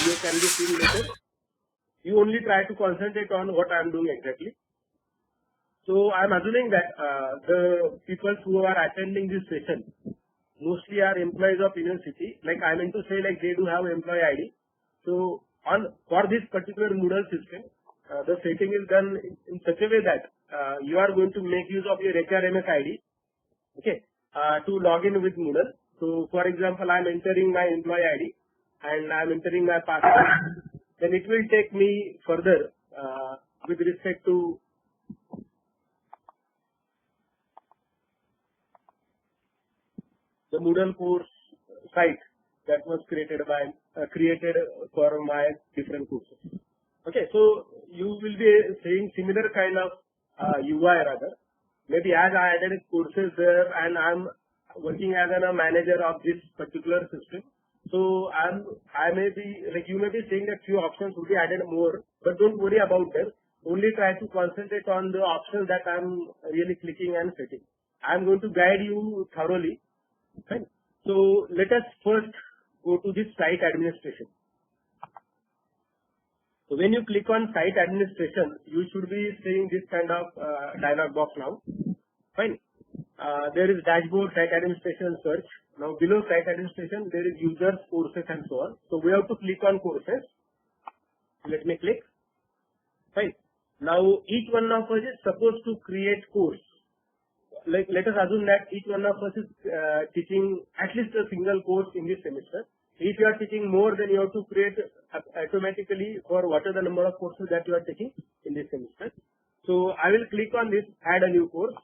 video can be seen later. You only try to concentrate on what I am doing exactly. So I am assuming that the people who are attending this session mostly are employees of university. Like I mean to say, like they do have employee ID. So for this particular Moodle system, the setting is done in such a way that you are going to make use of your HRMS ID, okay, to log in with Moodle. So for example, I am entering my employee ID and I am entering my password. Then it will take me further with respect to the Moodle course site that was created for my different courses. Okay, so you will be seeing similar kind of UI rather. Maybe as I added courses there and I'm working as a manager of this particular system. So I may be like you may be saying that few options will be added more, but don't worry about that. Only try to concentrate on the options that I'm really clicking and setting. I'm going to guide you thoroughly. Right? So let us first go to this site administration. So when you click on site administration, you should be seeing this kind of dialog box now. Fine. There is dashboard, site administration, search. Now below site administration, there is users, courses and so on. So we have to click on courses. Let me click. Fine. Now each one of us is supposed to create course. Like let us assume that each one of us is teaching at least a single course in this semester. If you are teaching more, then you have to create automatically for what are the number of courses that you are taking in this semester. So I will click on this, add a new course.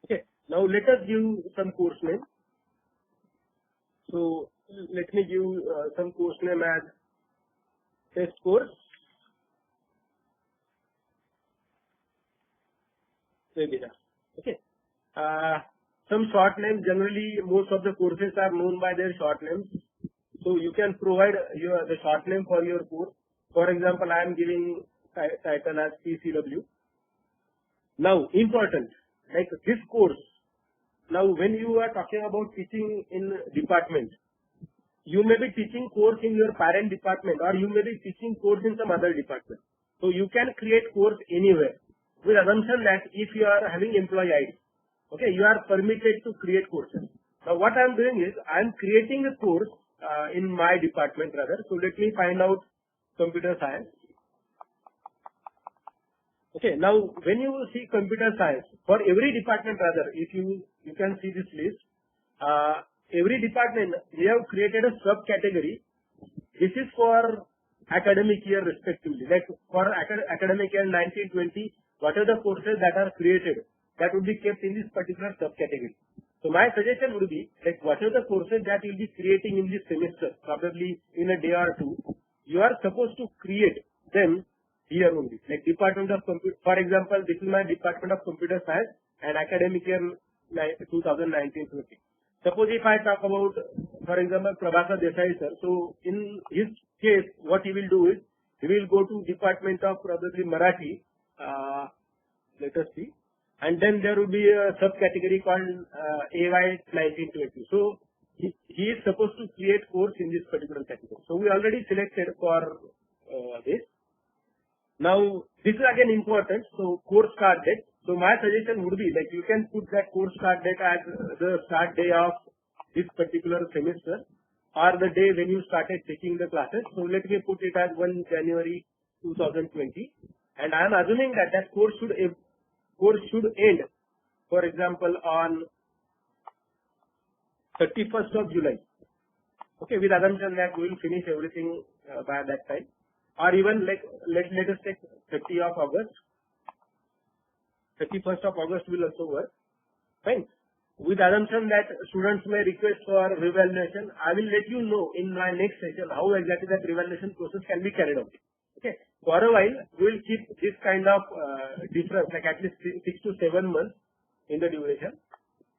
Okay. Now let us give some course name. So let me give some course name as test course. Okay. Some short names. Generally, most of the courses are known by their short names. So you can provide the short name for your course. For example, I am giving title as PCW. Now, important, like this course. Now, when you are talking about teaching in department, you may be teaching course in your parent department or you may be teaching course in some other department. So you can create course anywhere with assumption that if you are having employee ID, okay, you are permitted to create courses. Now what I am doing is I am creating a course in my department rather. So let me find out computer science. Okay, now when you see computer science, for every department rather, if you can see this list, every department we have created a subcategory. This is for academic year respectively. Like for academic year 1920, what are the courses that are created that would be kept in this particular subcategory. So my suggestion would be like what are the courses that you'll be creating in this semester, probably in a day or two, you are supposed to create them here only. Like Department of Computer, for example, this is my Department of Computer Science and academic year 2019-20. Suppose if I talk about, for example, Prabhakar Desai sir, so in his case, what he will do is, he will go to Department of probably Marathi, let us see, and then there will be a subcategory called AY 1920. So he is supposed to create course in this particular category. So we already selected for this. Now this is again important. So course start date. So my suggestion would be like you can put that course start date as the start day of this particular semester or the day when you started taking the classes. So let me put it as 1 January 2020, and I am assuming that that course should end, for example, on 31st of July. Okay, with assumption that we will finish everything by that time, or even like let us take 30th of August. 31st of August will also work. Fine. With assumption that students may request for revaluation, I will let you know in my next session how exactly that revaluation process can be carried out. Okay. For a while, we will keep this kind of difference, like at least 6 to 7 months in the duration.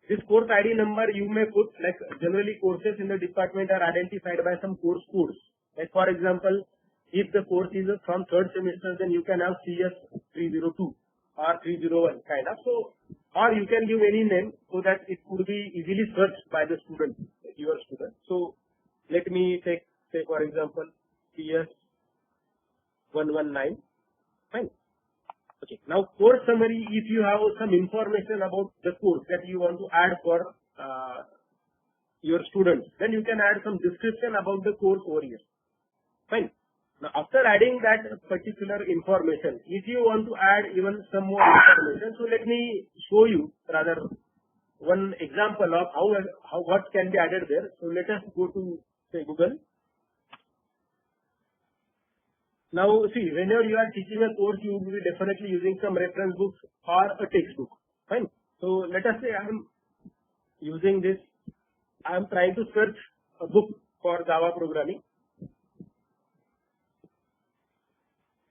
This course ID number you may put, like generally courses in the department are identified by some course codes. Like for example, if the course is from third semester, then you can have CS 302 or 301 kind of. So, or you can give any name so that it could be easily searched by the student, your student. So Let me take, say for example, PS 119. Fine. Okay. Now course summary, if you have some information about the course that you want to add for your students, then you can add some description about the course over here. Fine. Now after adding that particular information, if you want to add even some more information, so let me show you rather one example of how what can be added there. So let us go to, say, Google. Now see, whenever you are teaching a course, you will be definitely using some reference books or a textbook. Fine. So let us say I am using this. I am trying to search a book for Java programming.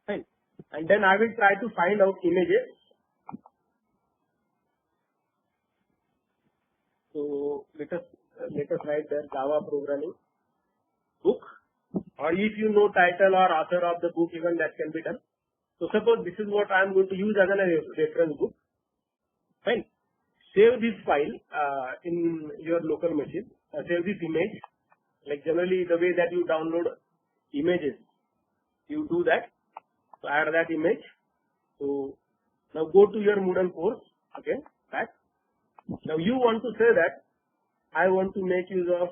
Fine. And then I will try to find out images. So let us write there Java programming book. Or if you know title or author of the book, even that can be done. So suppose this is what I am going to use as a reference book. Fine. Save this file in your local machine. Save this image. Like generally the way that you download images, you do that. So add that image. So now go to your Moodle course. Again, back. Now you want to say that I want to make use of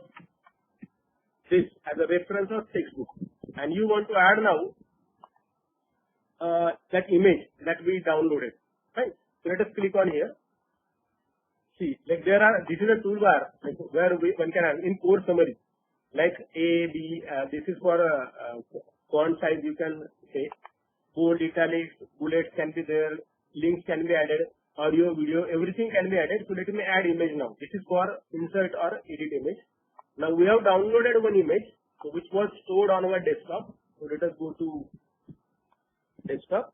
this as a reference of textbook, and you want to add now that image that we downloaded. Right. So let us click on here. See, like this is a toolbar like where one can add in course summary, like A, B. This is for font size. You can say bold, italics, bullets can be there, links can be added, audio, video, everything can be added. So let me add image now. This is for insert or edit image. Now we have downloaded one image, so which was stored on our desktop. So let us go to desktop.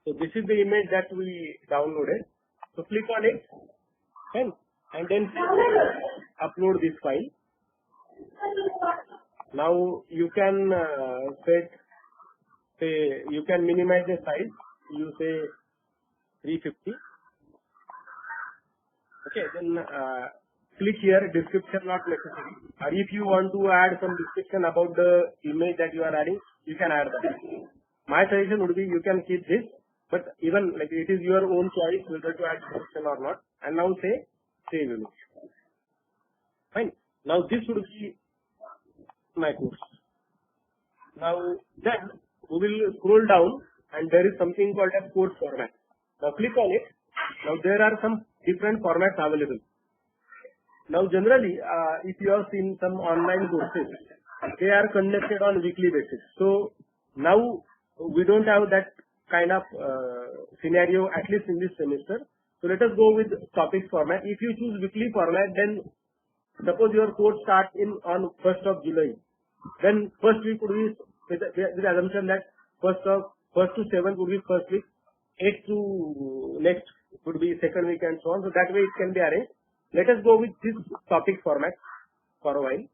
So this is the image that we downloaded. So click on it and then upload this file. Now you can you can minimize the size. You say 350. Okay, then click here description not necessary. Or if you want to add some description about the image that you are adding, you can add that. My suggestion would be you can keep this. But even like it is your own choice whether to add description or not. And now say save image. Fine. Now this would be my course. Now then we will scroll down and there is something called as course format. Now click on it. Now there are some different formats available. Now generally if you have seen some online courses, they are conducted on weekly basis. So now we don't have that kind of scenario at least in this semester. So let us go with topic format. If you choose weekly format, then suppose your course starts on 1st of July. Then first week would be with the assumption that 1st to 7th would be first week, 8th to next would be second week and so on. So that way it can be arranged. Let us go with this topic format for a while.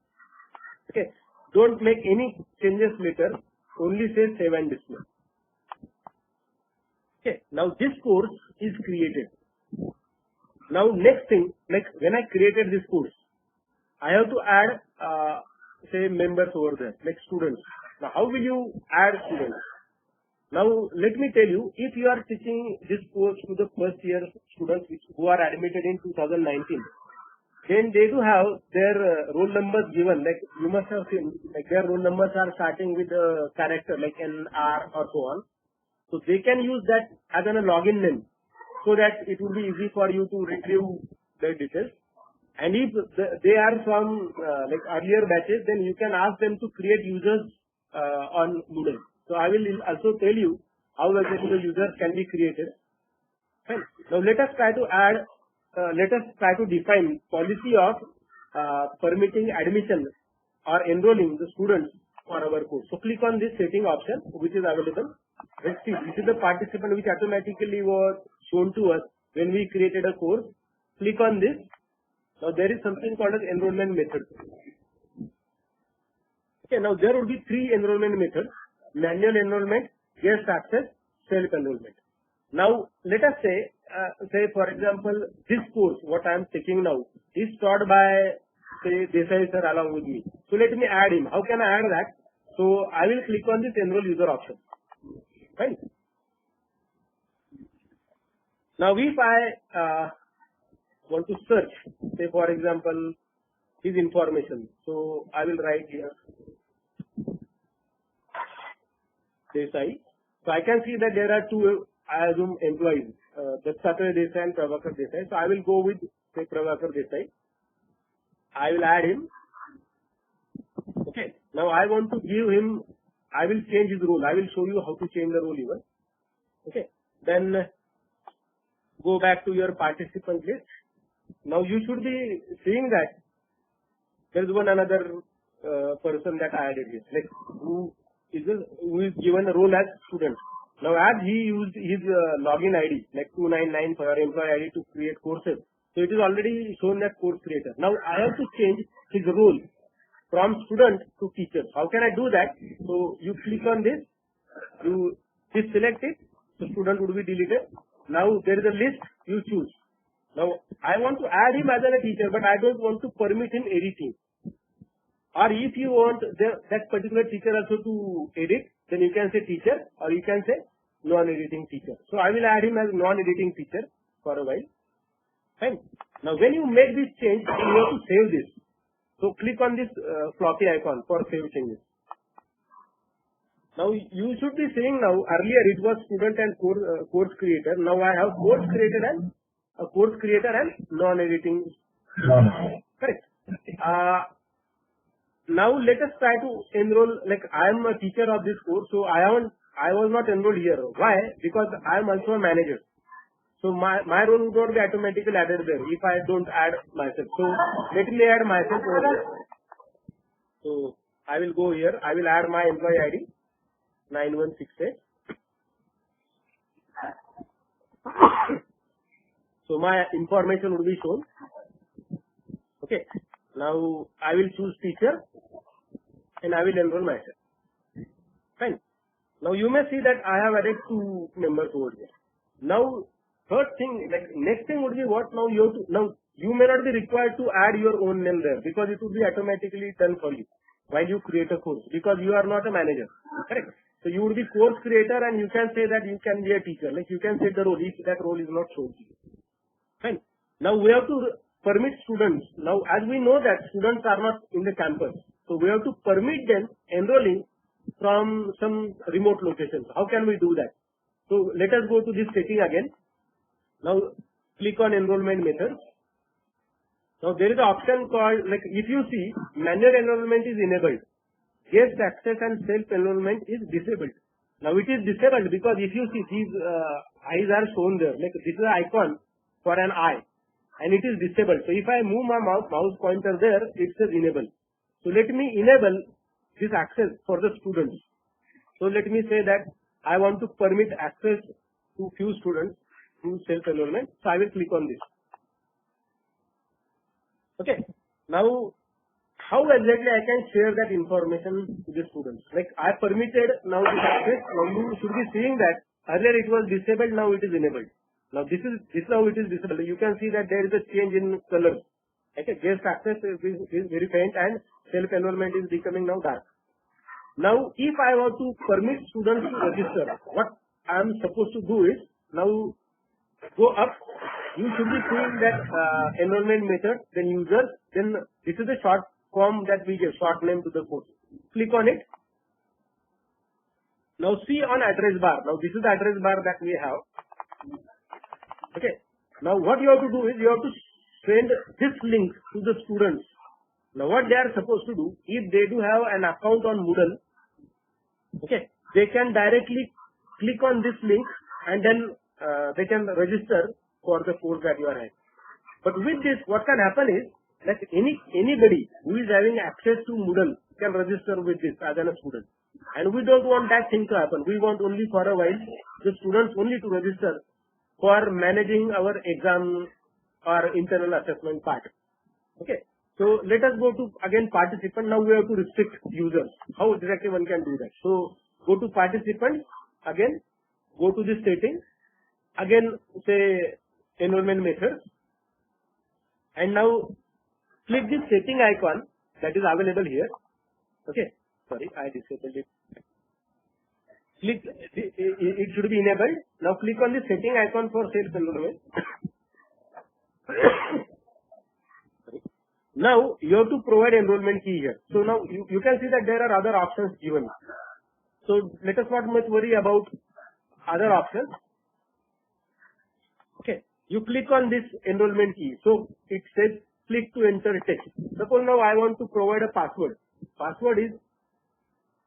Okay. Don't make any changes later. Only say save and display. Okay, now this course is created. Now next thing, like when I created this course, I have to add say members over there, like students. Now how will you add students? Now let me tell you, if you are teaching this course to the first year students who are admitted in 2019, then they do have their roll numbers given. Like you must have seen, like their roll numbers are starting with a character like NR or so on. So they can use that as a login name so that it will be easy for you to retrieve the details. And if they are from like earlier batches, then you can ask them to create users on Moodle. So I will also tell you how exactly the users can be created. Fine. Now let us try to define policy of permitting admission or enrolling the students for our course. So click on this setting option which is available. Let's see, this is the participant which automatically was shown to us when we created a course. Click on this. Now there is something called as enrollment method. Okay, now there will be three enrollment methods: manual enrollment, guest access, self-enrollment. Now let us say for example, this course what I am taking now is taught by say Desai sir along with me. So let me add him. How can I add that? So I will click on this enroll user option. Right. Now if I want to search, say for example, his information. So I will write here Desai. So I can see that there are two, I assume, employees, Dattatrey Desai and Prabhakar Desai. So I will go with say Prabhakar Desai. I will add him. Okay. Now I want to give him, I will change his role. I will show you how to change the role even. Okay. Then go back to your participant list. Now you should be seeing that there is one another person that I added here, like who is given a role as student. Now as he used his login ID like 299 for your employee ID to create courses, so it is already shown as course creator. Now I have to change his role from student to teacher. How can I do that? So you click on this, you select it, so student would be deleted. Now there is a list, you choose. Now I want to add him as a teacher, but I don't want to permit him editing. Or if you want that particular teacher also to edit, then you can say teacher, or you can say non-editing teacher. So I will add him as non-editing teacher for a while. Fine. Now when you make this change, you have to save this. So click on this floppy icon for save changes. Now you should be seeing now, earlier it was student and course creator. Now I have course creator and non-editing. Correct. Now let us try to enroll, like I am a teacher of this course, so I was not enrolled here. Why? Because I am also a manager. So my role would not be automatically added there if I don't add myself. So let me add myself over here. So I will go here, I will add my employee ID 9168. So my information would be shown. Okay. Now I will choose teacher and I will enroll myself. Fine. Now you may see that I have added two members over here. Now third thing, like next thing would be what? Now you may not be required to add your own name there because it would be automatically done for you while you create a course, because you are not a manager. Correct. So you would be course creator and you can say that you can be a teacher. Like you can set the role if that role is not shown to you. Fine. Now we have to permit students. Now as we know that students are not in the campus, so we have to permit them enrolling from some remote locations. How can we do that? So let us go to this setting again. Now click on enrollment methods. Now there is an option called, like if you see, manual enrollment is enabled. Guest access and self-enrollment is disabled. Now it is disabled because if you see these eyes are shown there, like this is an icon for an eye and it is disabled. So if I move my mouse pointer there, it says enable. So let me enable this access for the students. So let me say that I want to permit access to few students through self-enrollment. So I will click on this. Okay. Now how exactly I can share that information to the students? Like I permitted now this access. Now you should be seeing that earlier it was disabled, now it is enabled. Now this is how it is disabled. You can see that there is a change in color. Okay, guest access is very faint and self-enrollment is becoming now dark. Now if I want to permit students to register, what I am supposed to do is, now go up, you should be seeing that enrollment method, then users, then this is the short form that we give, short name to the course. Click on it. Now see on address bar. Now this is the address bar that we have. Okay. Now what you have to do is you have to send this link to the students. Now what they are supposed to do, if they do have an account on Moodle, okay, they can directly click on this link and then they can register for the course that you are having. But with this, what can happen is that anybody who is having access to Moodle can register with this as a student. And we don't want that thing to happen. We want only for a while the students only to register for managing our exam or internal assessment part. Okay. So let us go to again participant. Now we have to restrict users. How exactly one can do that? So go to participant, again go to this setting, again say enrollment method, and now click this setting icon that is available here. Okay, sorry, I disabled it. Click, it should be enabled. Now click on the setting icon for self-enrollment. Now you have to provide enrollment key here. So now you can see that there are other options given. So let us not much worry about other options. Okay, you click on this enrollment key. So it says click to enter text. Suppose now I want to provide a password. Password is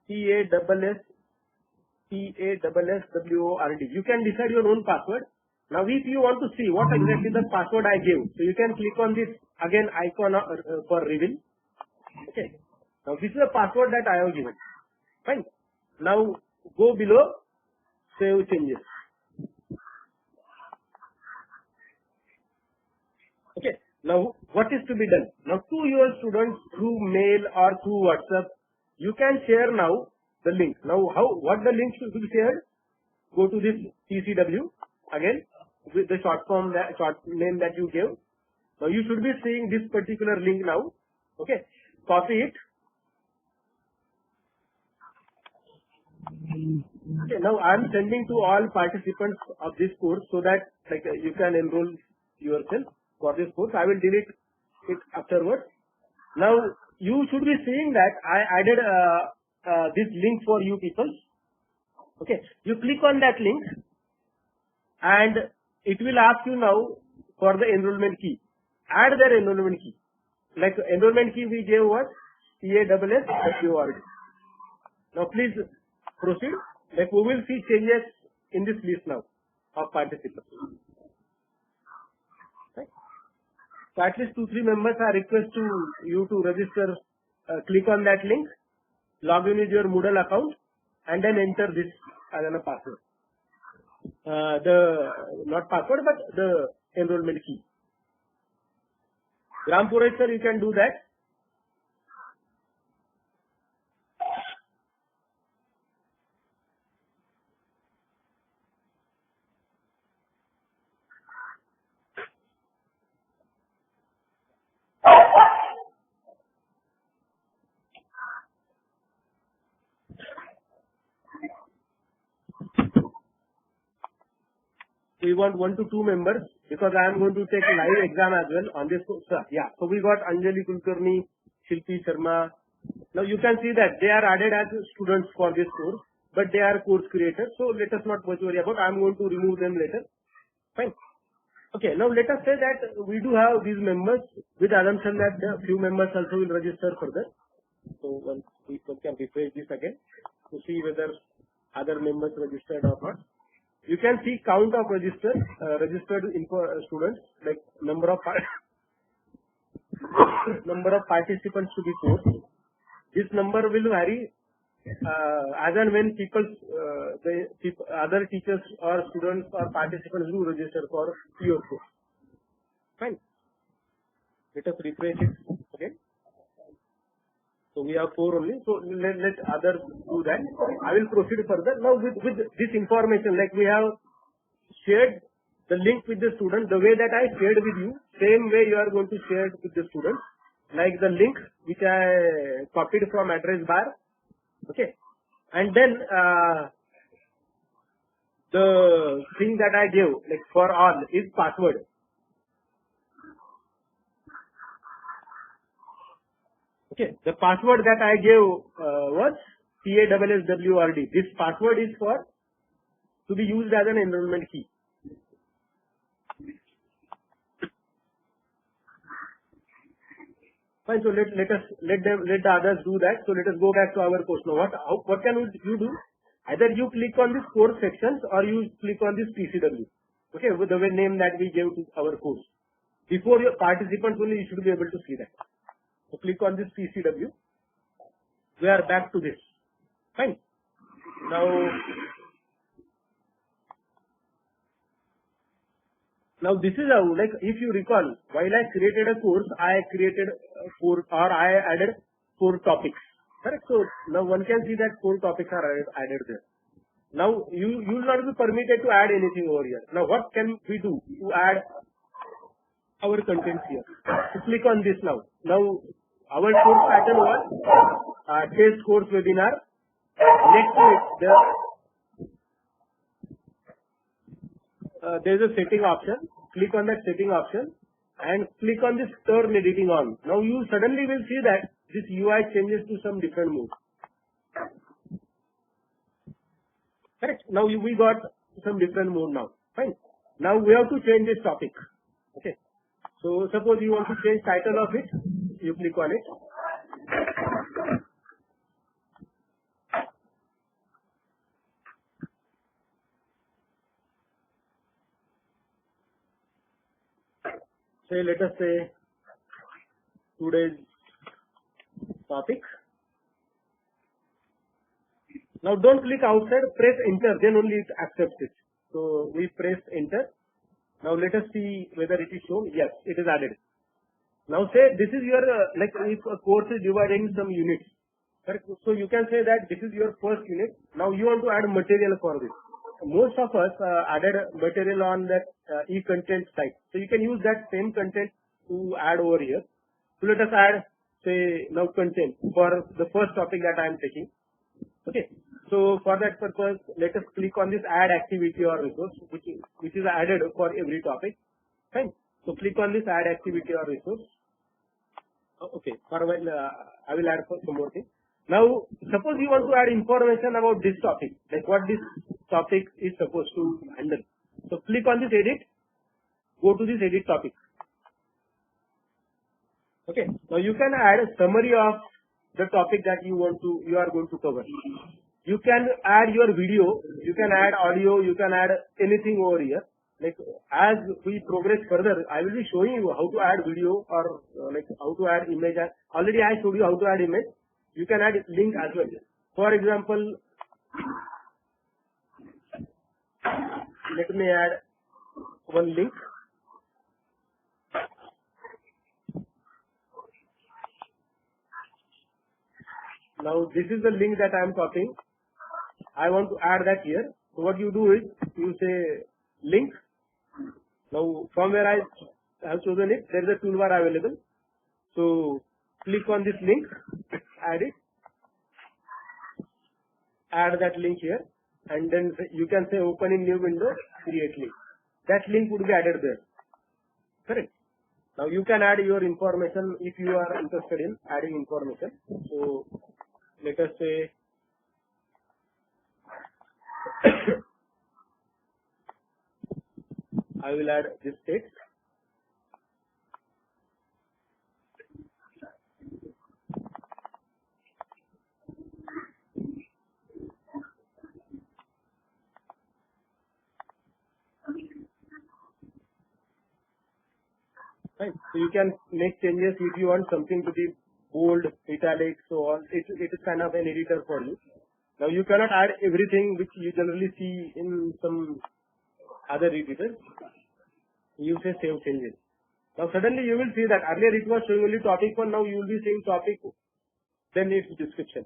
PASSWORD. You can decide your own password. Now if you want to see what exactly the password I gave, so you can click on this again icon for reveal. Okay. Now this is the password that I have given. Fine. Now go below, save changes. Okay. Now what is to be done? Now to your students through mail or through WhatsApp, you can share now the link. Now what the link should be shared? Go to this TCW again with the short name that you gave. Now you should be seeing this particular link now. Okay. Copy it. Okay. Now I am sending to all participants of this course so that like you can enroll yourself for this course. I will delete it afterwards. Now you should be seeing that I added this link for you people. Okay, you click on that link and it will ask you now for the enrollment key. Add their enrollment key. Like enrollment key we gave was PASSWORD. Now please proceed. Like we will see changes in this list now of participants. Right. So at least 2-3 members are request to you to register. Click on that link, log in with your Moodle account, and then enter this as a password. Not password, but the enrollment key. Ram Purohit sir, you can do that. We want 1 to 2 members because I am going to take a live exam as well on this course. Yeah, so we got Anjali Kulkarni, Shilpi Sharma. Now you can see that they are added as students for this course, but they are course creators. So let us not much worry about. I am going to remove them later. Fine. Okay, now let us say that we do have these members with assumption that a few members also will register further. So once we can refresh this again to see whether other members registered or not. You can see count of registered students, like number of participants to the course. This number will vary as and when other teachers or students or participants do register for your course. Fine. Let us refresh it again. So we have 4 only. So let others do that. I will proceed further. Now with this information, like we have shared the link with the student, the way that I shared with you, same way you are going to share it with the student. Like the link which I copied from address bar. Okay. And then the thing that I gave, like for all, is password. Okay, the password that I gave was PASSWORD. This password is for to be used as an enrollment key. Fine. So let the others do that. So let us go back to our course now. What can you do? Either you click on this course sections or you click on this TCW. Okay, with the name that we gave to our course. Before your participants only, you should be able to see that. So click on this TCW. We are back to this. Fine. Now this is how, like, if you recall, while I created a course, I created I added 4 topics. Correct. So now one can see that 4 topics are added there. Now you will not be permitted to add anything over here. Now what can we do to add our contents here? So click on this now. Now our course pattern was test course webinar. Next to it there is a setting option. Click on that setting option and click on this turn editing on. Now you suddenly will see that this UI changes to some different mode. Correct. Now we got some different mode now. Fine. Now we have to change this topic. Okay. So suppose you want to change title of it. You click on it. Say, let us say today's topic. Now don't click outside, press enter, then only it accepts it. So we press enter. Now let us see whether it is shown. Yes, it is added. Now say this is your, like if a course is divided in some units. Correct? So you can say that this is your first unit. Now you want to add material for this. Most of us added material on that e-content site. So you can use that same content to add over here. So let us add, say, now content for the first topic that I am taking. Okay. So for that purpose, let us click on this add activity or resource, which is added for every topic. Fine. So click on this add activity or resource. Okay. For a while, I will add some more things. Now, suppose you want to add information about this topic, like what this topic is supposed to handle. So click on this edit. Go to this edit topic. Okay. Now you can add a summary of the topic that you are going to cover. You can add your video, you can add audio, you can add anything over here. Like as we progress further, I will be showing you how to add video or like how to add image. Already I showed you how to add image. You can add link as well. For example, let me add one link. Now this is the link that I am copying. I want to add that here. So what you do is you say link. Now from where I have chosen it, there is a toolbar available. So click on this link, add it, add that link here, and then you can say open in new window, create link. That link would be added there. Correct. Now you can add your information if you are interested in adding information. So let us say I will add this text. Right. So you can make changes if you want something to be bold, italic, so on. It is kind of an editor for you. Now you cannot add everything which you generally see in some other editors. You say save changes. Now suddenly you will see that earlier it was showing only topic 1, now you will be seeing topic, then its description.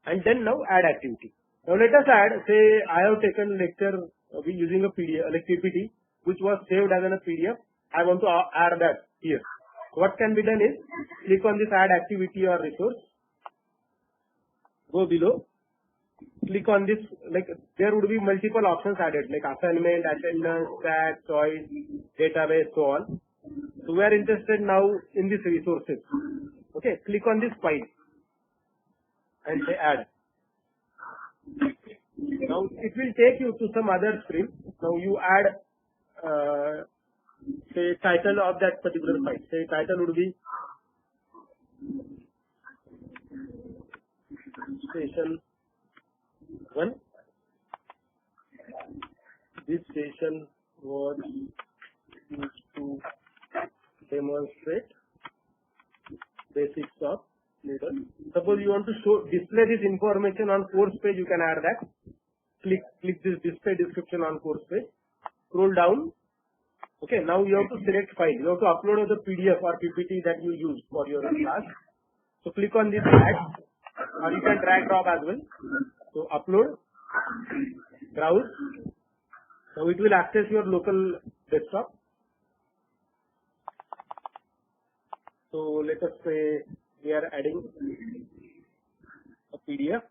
And then now add activity. Now let us add, say I have taken lecture using a PDF, like PPT, which was saved as a PDF. I want to add that here. What can be done is, click on this add activity or resource. Go below. Click on this, like there would be multiple options added, like assignment, attendance, chat, choice, database, so on. So we are interested now in these resources. Okay, click on this file and say add. Now it will take you to some other screen. Now you add say title of that particular file. Say title would be session 1. This session was used to demonstrate basics of later. Suppose you want to display this information on course page, you can add that. Click this display description on course page. Scroll down. Okay, now you have to select file. You have to upload the PDF or PPT that you use for your class. So click on this add, or you can drag drop as well. So upload, browse. Now it will access your local desktop. So let us say we are adding a PDF.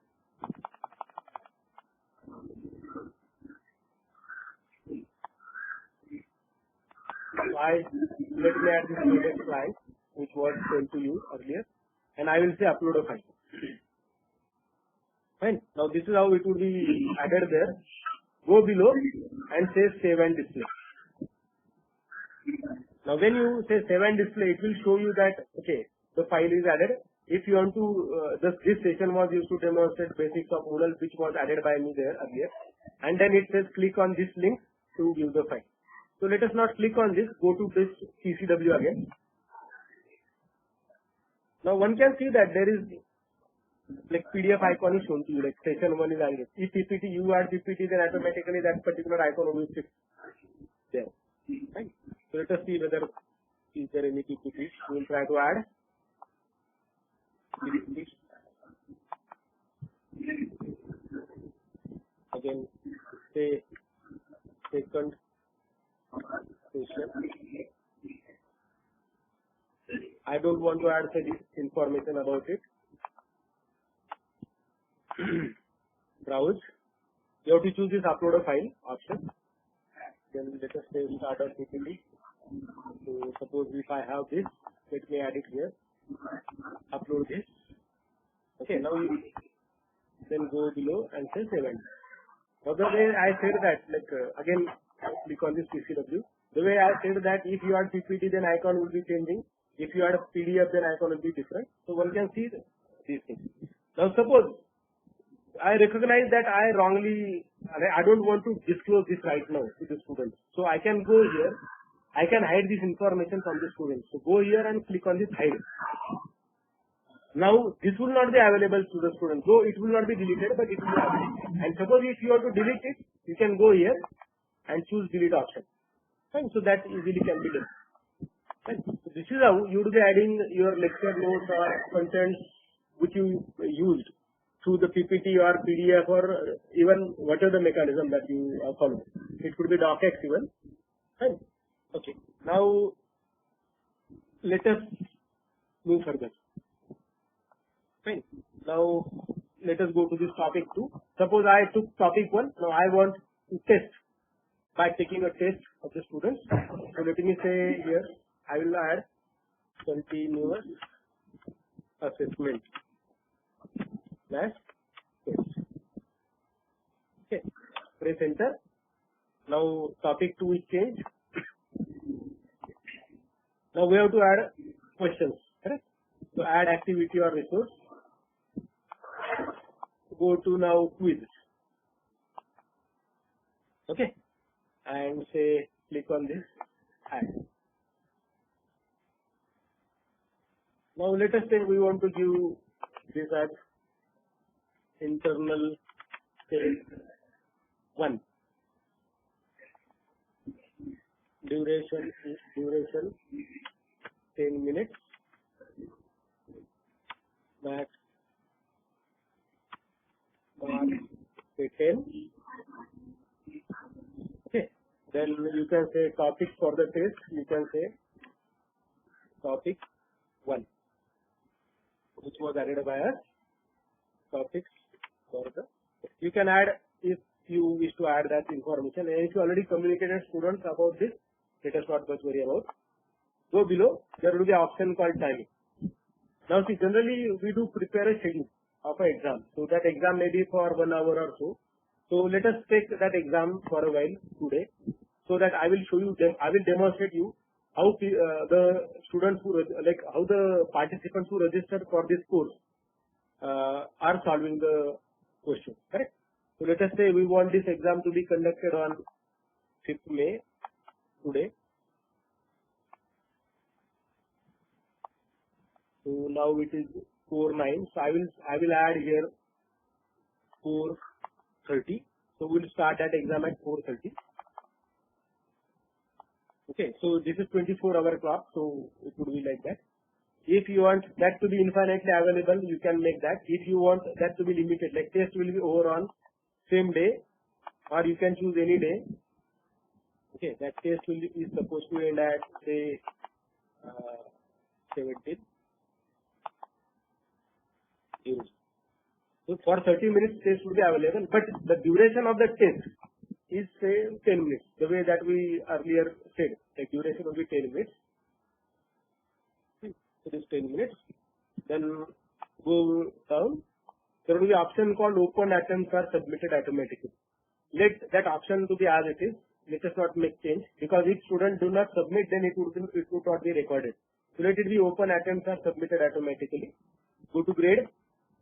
So let me add this project client which was sent to you earlier, and I will say upload a file. Fine. Now this is how it will be added there. Go below and say save and display. Now when you say save and display, it will show you that okay, the file is added. If you want to, this session was used to demonstrate basics of Moodle, which was added by me there earlier. And then it says click on this link to view the file. So let us not click on this, go to this CCW again. Now one can see that there is like PDF icon is shown to you, like session 1 is added. If PPT, you add PPT, then automatically that particular icon will be there. Right? So let us see whether is there any PPT. We will try to add. Again, say second session. I don't want to add this information about it. Browse. You have to choose this upload a file option. Then let us say start our PPT. So suppose if I have this, let me add it here. Upload this. Okay, now you then go below and say save and. Other way I said that, like again click on this CCW. The way I said that if you add PPT, then icon will be changing. If you add PDF, then icon will be different. So one can see these things. Now suppose I recognize that I don't want to disclose this right now to the students. So I can go here. I can hide this information from the students. So go here and click on this hide. Now this will not be available to the student. So it will not be deleted, but it will be available. And suppose if you want to delete it, you can go here and choose delete option. Fine. So that easily can be done. Fine. So this is how you would be adding your lecture notes or contents which you used through the PPT or PDF or even whatever the mechanism that you follow. It could be docx even. Fine. Okay. Now let us move further. Fine. Now let us go to this topic 2. Suppose I took topic 1. Now I want to test by taking a test of the students. So let me say here I will add continuous assessment slash test. Okay. Press enter. Now topic 2 is changed. Now we have to add questions. Correct? So add activity or resource. Go to now quiz. Okay. And say click on this add. Now let us say we want to give this as internal test 1. Duration 10 minutes. Max mark 10. Okay. Then you can say topic for the test. You can say topic 1, which was added by us. Topics for the. You can add if you wish to add that information. And if you already communicated students about this, let us not much worry about. Go below. There will be an option called timing. Now see, generally we do prepare a schedule of an exam. So that exam may be for 1 hour or so. So let us take that exam for a while today, so that I will show you, I will demonstrate you how the students who, like how the participants who registered for this course are solving the question. Correct? So let us say we want this exam to be conducted on 5th May today. So now it is 49. So I will add here 4:30. So we'll start that exam at 4:30. Okay, so this is 24-hour clock, so it would be like that. If you want that to be infinitely available, you can make that. If you want that to be limited, like test will be over on same day, or you can choose any day. Okay, that test is supposed to end at say 17. So for 30 minutes test will be available, but the duration of the test is say 10 minutes. The way that we earlier said, the duration will be 10 minutes. It is 10 minutes. Then go down. There will be option called open attempts are submitted automatically. Let that option to be as it is. Let us not make change, because if students do not submit, then it would not be recorded. So let it be open attempts are submitted automatically. Go to grade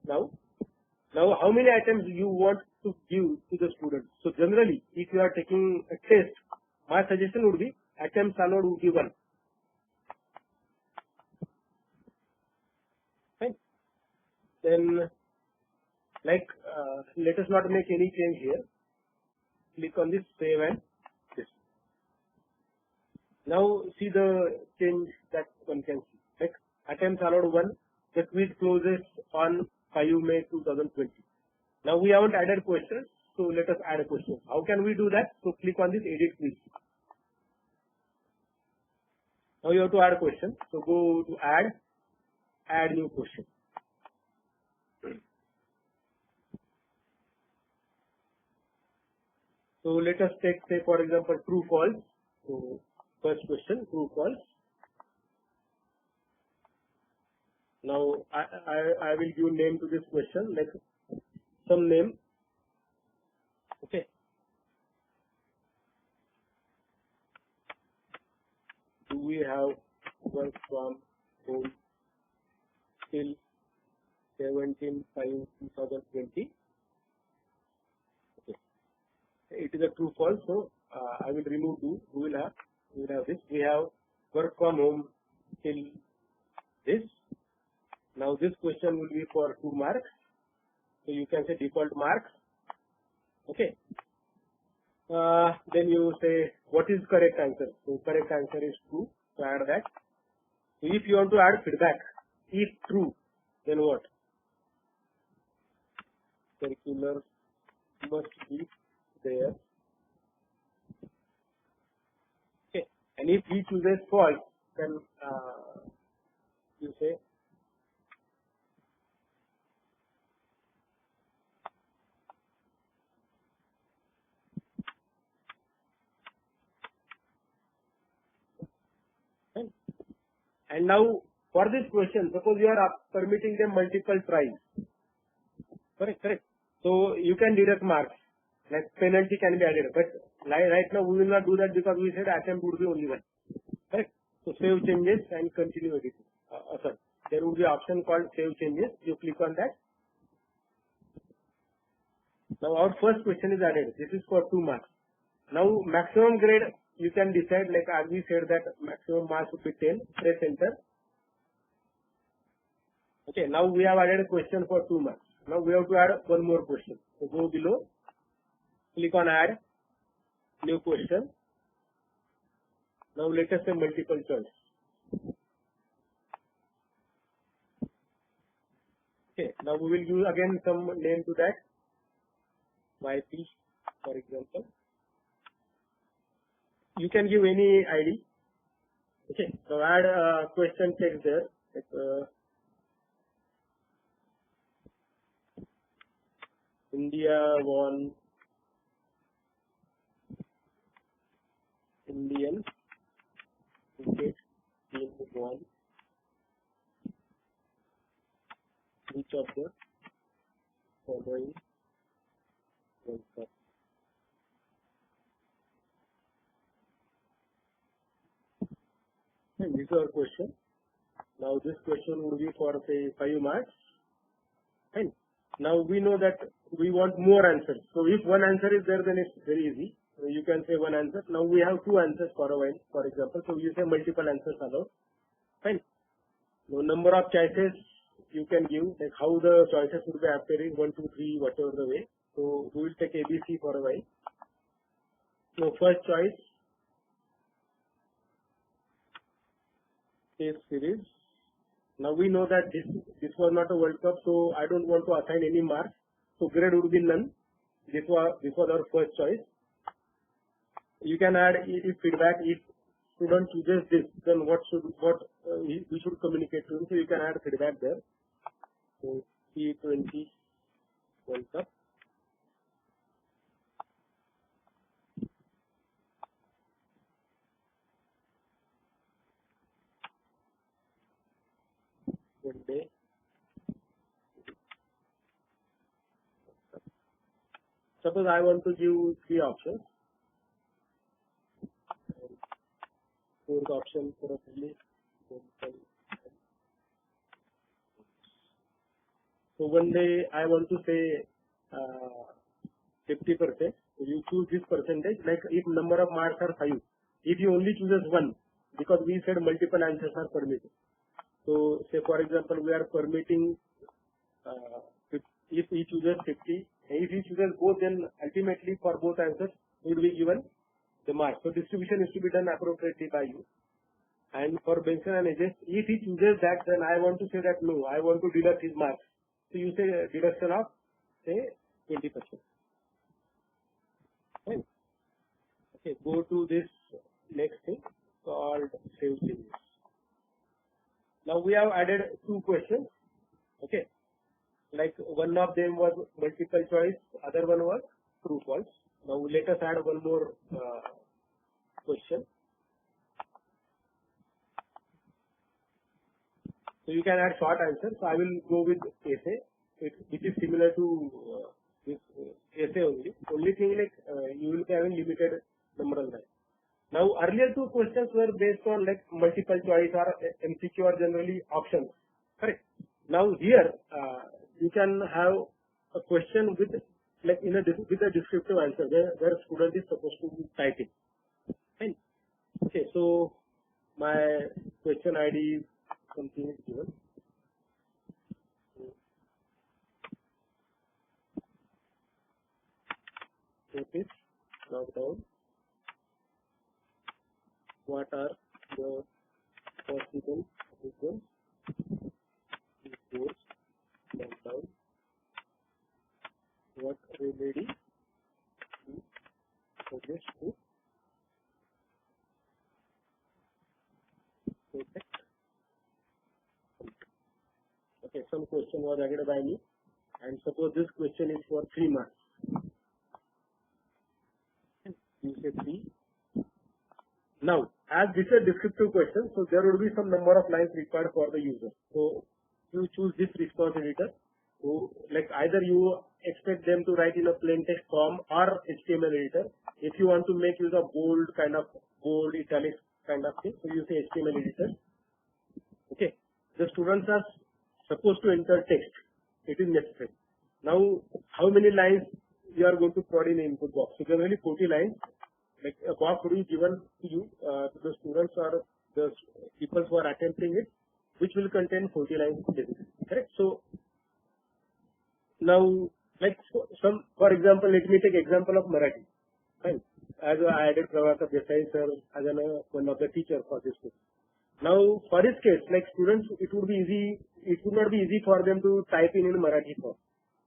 now. Now how many attempts you want to give to the students? So generally, if you are taking a test, my suggestion would be attempts allowed would be 1. Fine. Then let us not make any change here. Click on this save and this. Now see the change that one can see. Like attempts allowed 1. The quiz closes on 5 May 2020. Now we haven't added questions, so let us add a question. How can we do that? So click on this edit quiz. Now you have to add a question. So go to add new question. So let us take, say for example, true false. So first question, true false. Now I will give name to this question, like some name. Okay. Do we have work from home till 17/5/2020? Okay. It is a true false, so I will remove do. We will have this. We have work from home till this. Now this question will be for 2 marks. So you can say default marks. Okay. Then you say what is correct answer. So correct answer is true. So add that. So if you want to add feedback, if true, then what? Circular must be there. Okay. And if he chooses false, then you say and now for this question, suppose you are permitting them multiple tries. Correct. So you can deduct marks, like penalty can be added. But right now we will not do that because we said attempt would be only 1. Correct. So save changes and continue editing. Sorry, there will be option called save changes. You click on that. Now our first question is added. This is for 2 marks. Now maximum grade you can decide, like as we said that maximum marks would be 10. Press enter. Okay, now we have added a question for 2 marks. Now we have to add one more question. So go below, click on add new question. Now let us say multiple choice. Okay, now we will use again some name to that. YP, for example. You can give any ID. Okay, so add a question text there. Like, India won Indian cricket team won which of the following World Cup? And this is our question. Now this question would be for say 5 marks. And now we know that we want more answers. So if one answer is there, then it's very easy. So you can say one answer. Now we have 2 answers for a while, for example. So you say multiple answers allowed. Fine. Now number of choices you can give, like how the choices would be appearing, 1, 2, 3, whatever the way. So we will take ABC for a while. So first choice, Test series. Now we know that this was not a World Cup, so I don't want to assign any marks. So grade would be none. This was our first choice. You can add if feedback. If student chooses this, then what we should communicate to him. So you can add feedback there. So T20 World Cup. One day. Suppose I want to give 3 options. Fourth option probably. So one day I want to say 50%. So you choose this percentage. Like if number of marks are 5, if you only chooses 1, because we said multiple answers are permitted. So say for example we are permitting if he chooses 50, if he chooses both, then ultimately for both answers would be given the mark. So distribution is to be done appropriately by you. And for Benson and Aegis, if he chooses that, then I want to say that no, I want to deduct his marks. So you say deduction of say 20%. Right? Okay, go to this next thing called save changes. Now we have added 2 questions. Okay, like one of them was multiple choice, other one was true false. Now let us add one more question. So you can add short answers. So I will go with essay, which is similar to this essay only. Only thing like you will be having limited number of lines. Now earlier 2 questions were based on like multiple choice or MCQ or generally options. Correct. Now here you can have a question with like with a descriptive answer where student is supposed to type it. Fine. Okay. So my question ID is something is given. Notice lockdown. What are the possible reasons before lockdown? What remedy you suggest to protect? Okay, some question was added by me, and suppose this question is for 3 marks. You say 3. Now, as this is a descriptive question, so there will be some number of lines required for the user. So you choose this response editor. So like either you expect them to write in a plain text form or HTML editor. If you want to make use of bold italics kind of thing, so you say HTML editor. Okay. The students are supposed to enter text. It is necessary. Now, how many lines you are going to put in the input box? So generally 40 lines. Like a box will be given to you, to the students or the people who are attempting it, which will contain 40 lines. Correct. So now, like for example, let me take example of Marathi. Fine. As I added Pravakar Desai sir as one of the teacher for this book. Now, for this case, like students, it would not be easy for them to type in Marathi form.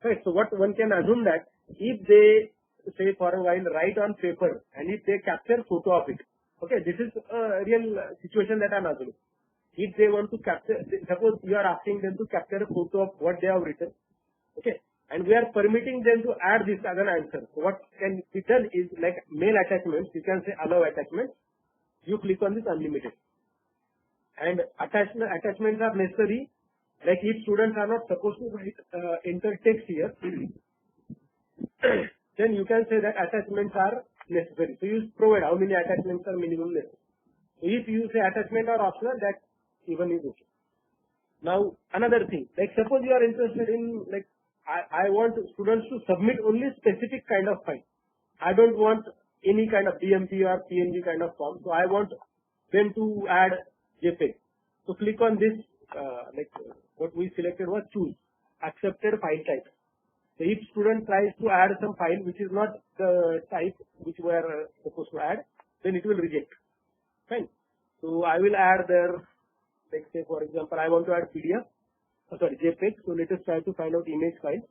Right. So what one can assume that if they say for a while write on paper and if they capture photo of it, okay, this is a real situation that I'm assuming. If they want to capture, suppose you are asking them to capture a photo of what they have written, okay, and we are permitting them to add this as an answer. So what can be done is like mail attachments, you can say allow attachments, you click on this unlimited. And attachments are necessary, like if students are not supposed to write enter text here, then you can say that attachments are necessary. So you provide how many attachments are minimum necessary. So if you say attachment or optional, that even is okay. Now another thing, like suppose you are interested in like I want students to submit only specific kind of file. I don't want any kind of DMP or PNG kind of form. So I want them to add JPEG. So click on this what we selected was choose accepted file type. So if student tries to add some file which is not the type which we are supposed to add, then it will reject. Fine. So I will add there, let's say for example, I want to add PDF, JPEG. So let us try to find out image file.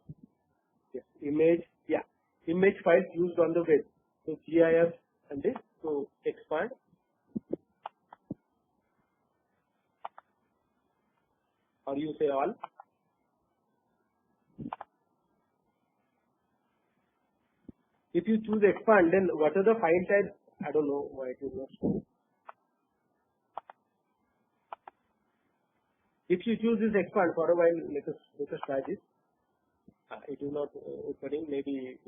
Yes, image files used on the web. So GIF and this. So expand. Or you say all. If you choose expand, then what are the file types? I don't know why it is not showing. If you choose this expand for a while, let us try this. It is not opening. Maybe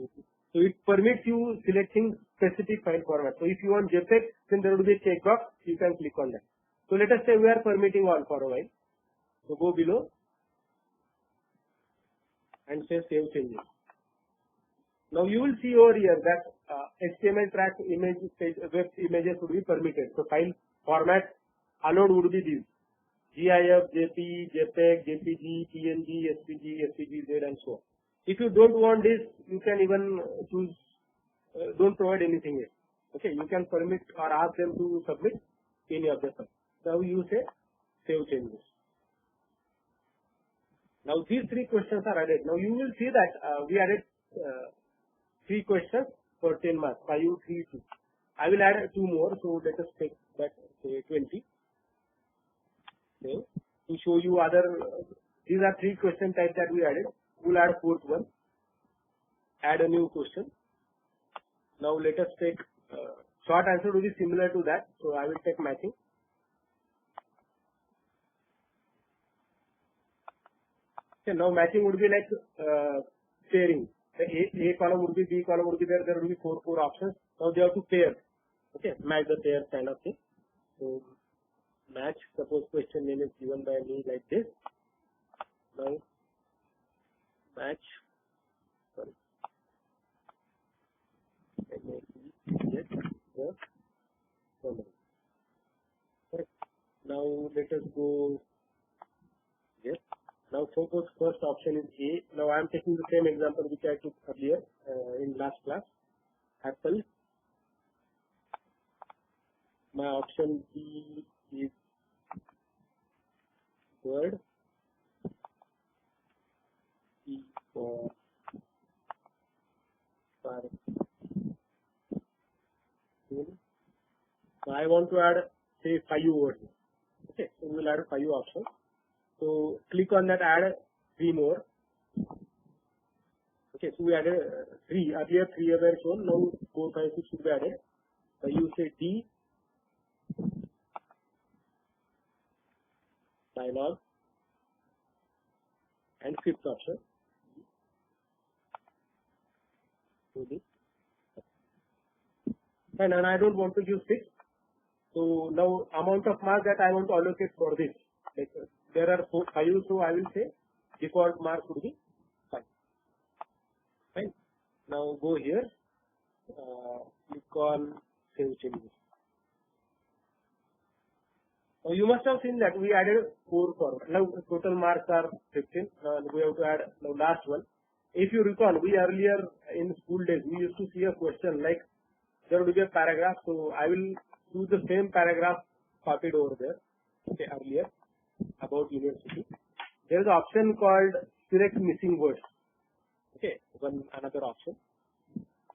so it permits you selecting specific file format. So if you want JPEG, then there will be a checkbox. You can click on that. So let us say we are permitting all for a while. So go below and say save changes. Now you will see over here that HTML track image web images would be permitted. So file format allowed would be these: GIF, JP, JPEG, JPG, PNG, SVG, SVGZ, and so on. If you don't want this, you can even choose don't provide anything here. Okay, you can permit or ask them to submit any of the stuff. Now you say save changes. Now these three questions are added. Now you will see that we added 3 questions for 10 marks, 5, 3, 2. I will add 2 more, so let us take that, say 20. Okay. To show you other, these are 3 question types that we added. We will add 4th one. Add a new question. Now let us take, short answer will be similar to that, so I will take matching. Okay, now matching would be like pairing. The A column would be, B column would be there. There would be 4 options. Now they have to pair. Okay, match the pair kind of thing. So match. Suppose question name is given by me like this. Now match. Sorry. Yes. Correct. Now let us go. Yes. Now suppose first option is A. Now I am taking the same example which I took earlier in last class. Apple. My option B is Word. E for so I want to add say 5 words. Okay, so we will add 5 options. So click on that, add 3 more. Okay, so we added 3. Earlier 3 were shown. Now 4, 5, 6 should be added. So you say D. Dialog. And 5th option. And I don't want to use 6. So now amount of mark that I want to allocate for this. Like, there are 5, so I will say default mark would be 5. Fine. Now go here. Click on save changes. Now you must have seen that we added 4 forward. Now total marks are 15. We have to add now last one. If you recall, we earlier in school days we used to see a question like there would be a paragraph. So I will use the same paragraph copied over there. Okay, earlier about university. There is an option called select missing words. Okay, another option.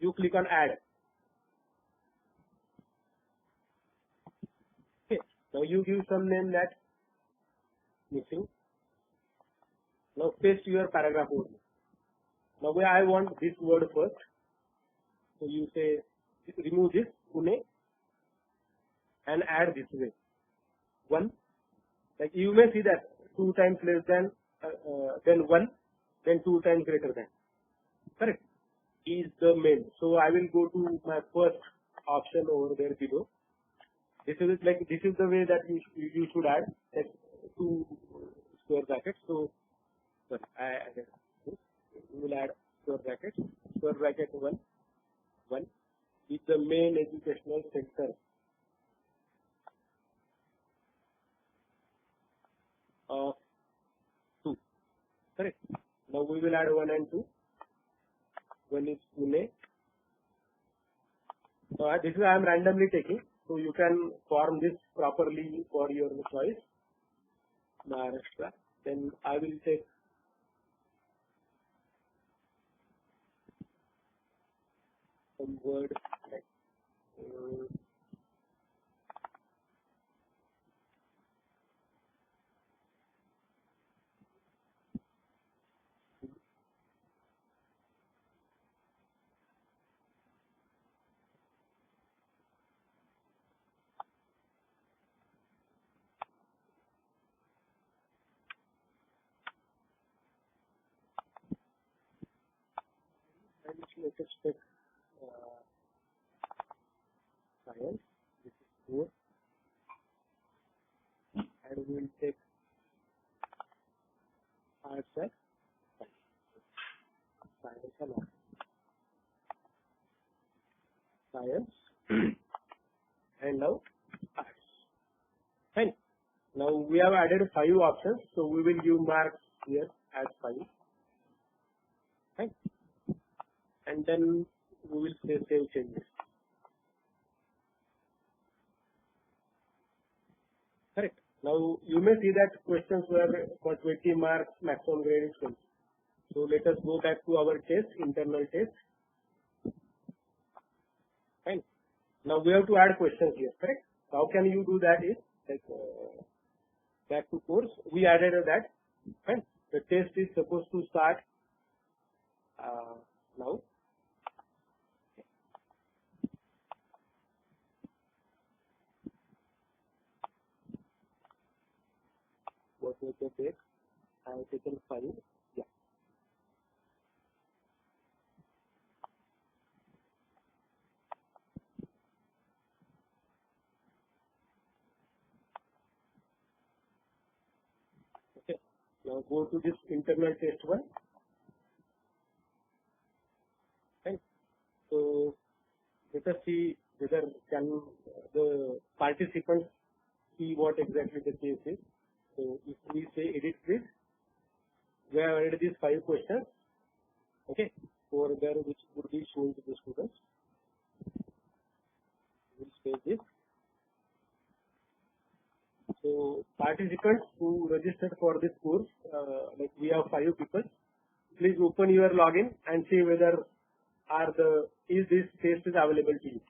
You click on add. Okay, now you give some name that missing. Now paste your paragraph over. Now where I want this word first. So you say remove this Pune and add this way. 1. Like you may see that 2 times less than 1, then 2 times greater than. Correct. Is the main. So I will go to my first option over there below. This is the way that you should add like 2 square brackets. So sorry, we will add square bracket 1 is the main educational center. Correct. Now we will add 1 and 2. One is Pune. So this is I am randomly taking. So you can form this properly for your choice. Maharashtra. Then I will take some word like let us take science. This is 4. And we will take arts as 5. Science and arts. Science and now arts. Fine. Now we have added 5 options, so we will give marks here as 5. Fine. And then we will say save changes. Correct. Now you may see that questions were for 20 marks, maximum grade is 20. So let us go back to our test, internal test. Fine. Now we have to add questions here, correct? How can you do that is like back to course. We added that. Fine. The test is supposed to start now. What was the date? I have taken 5. Yeah. Okay. Now go to this internal test 1. Right. So let us see whether can the participants see what exactly the case is. So if we say edit quiz, we have added these 5 questions. Okay. Over there which would be shown to the students. We'll save this. So participants who registered for this course, like we have 5 people. Please open your login and see whether is this test is available to you.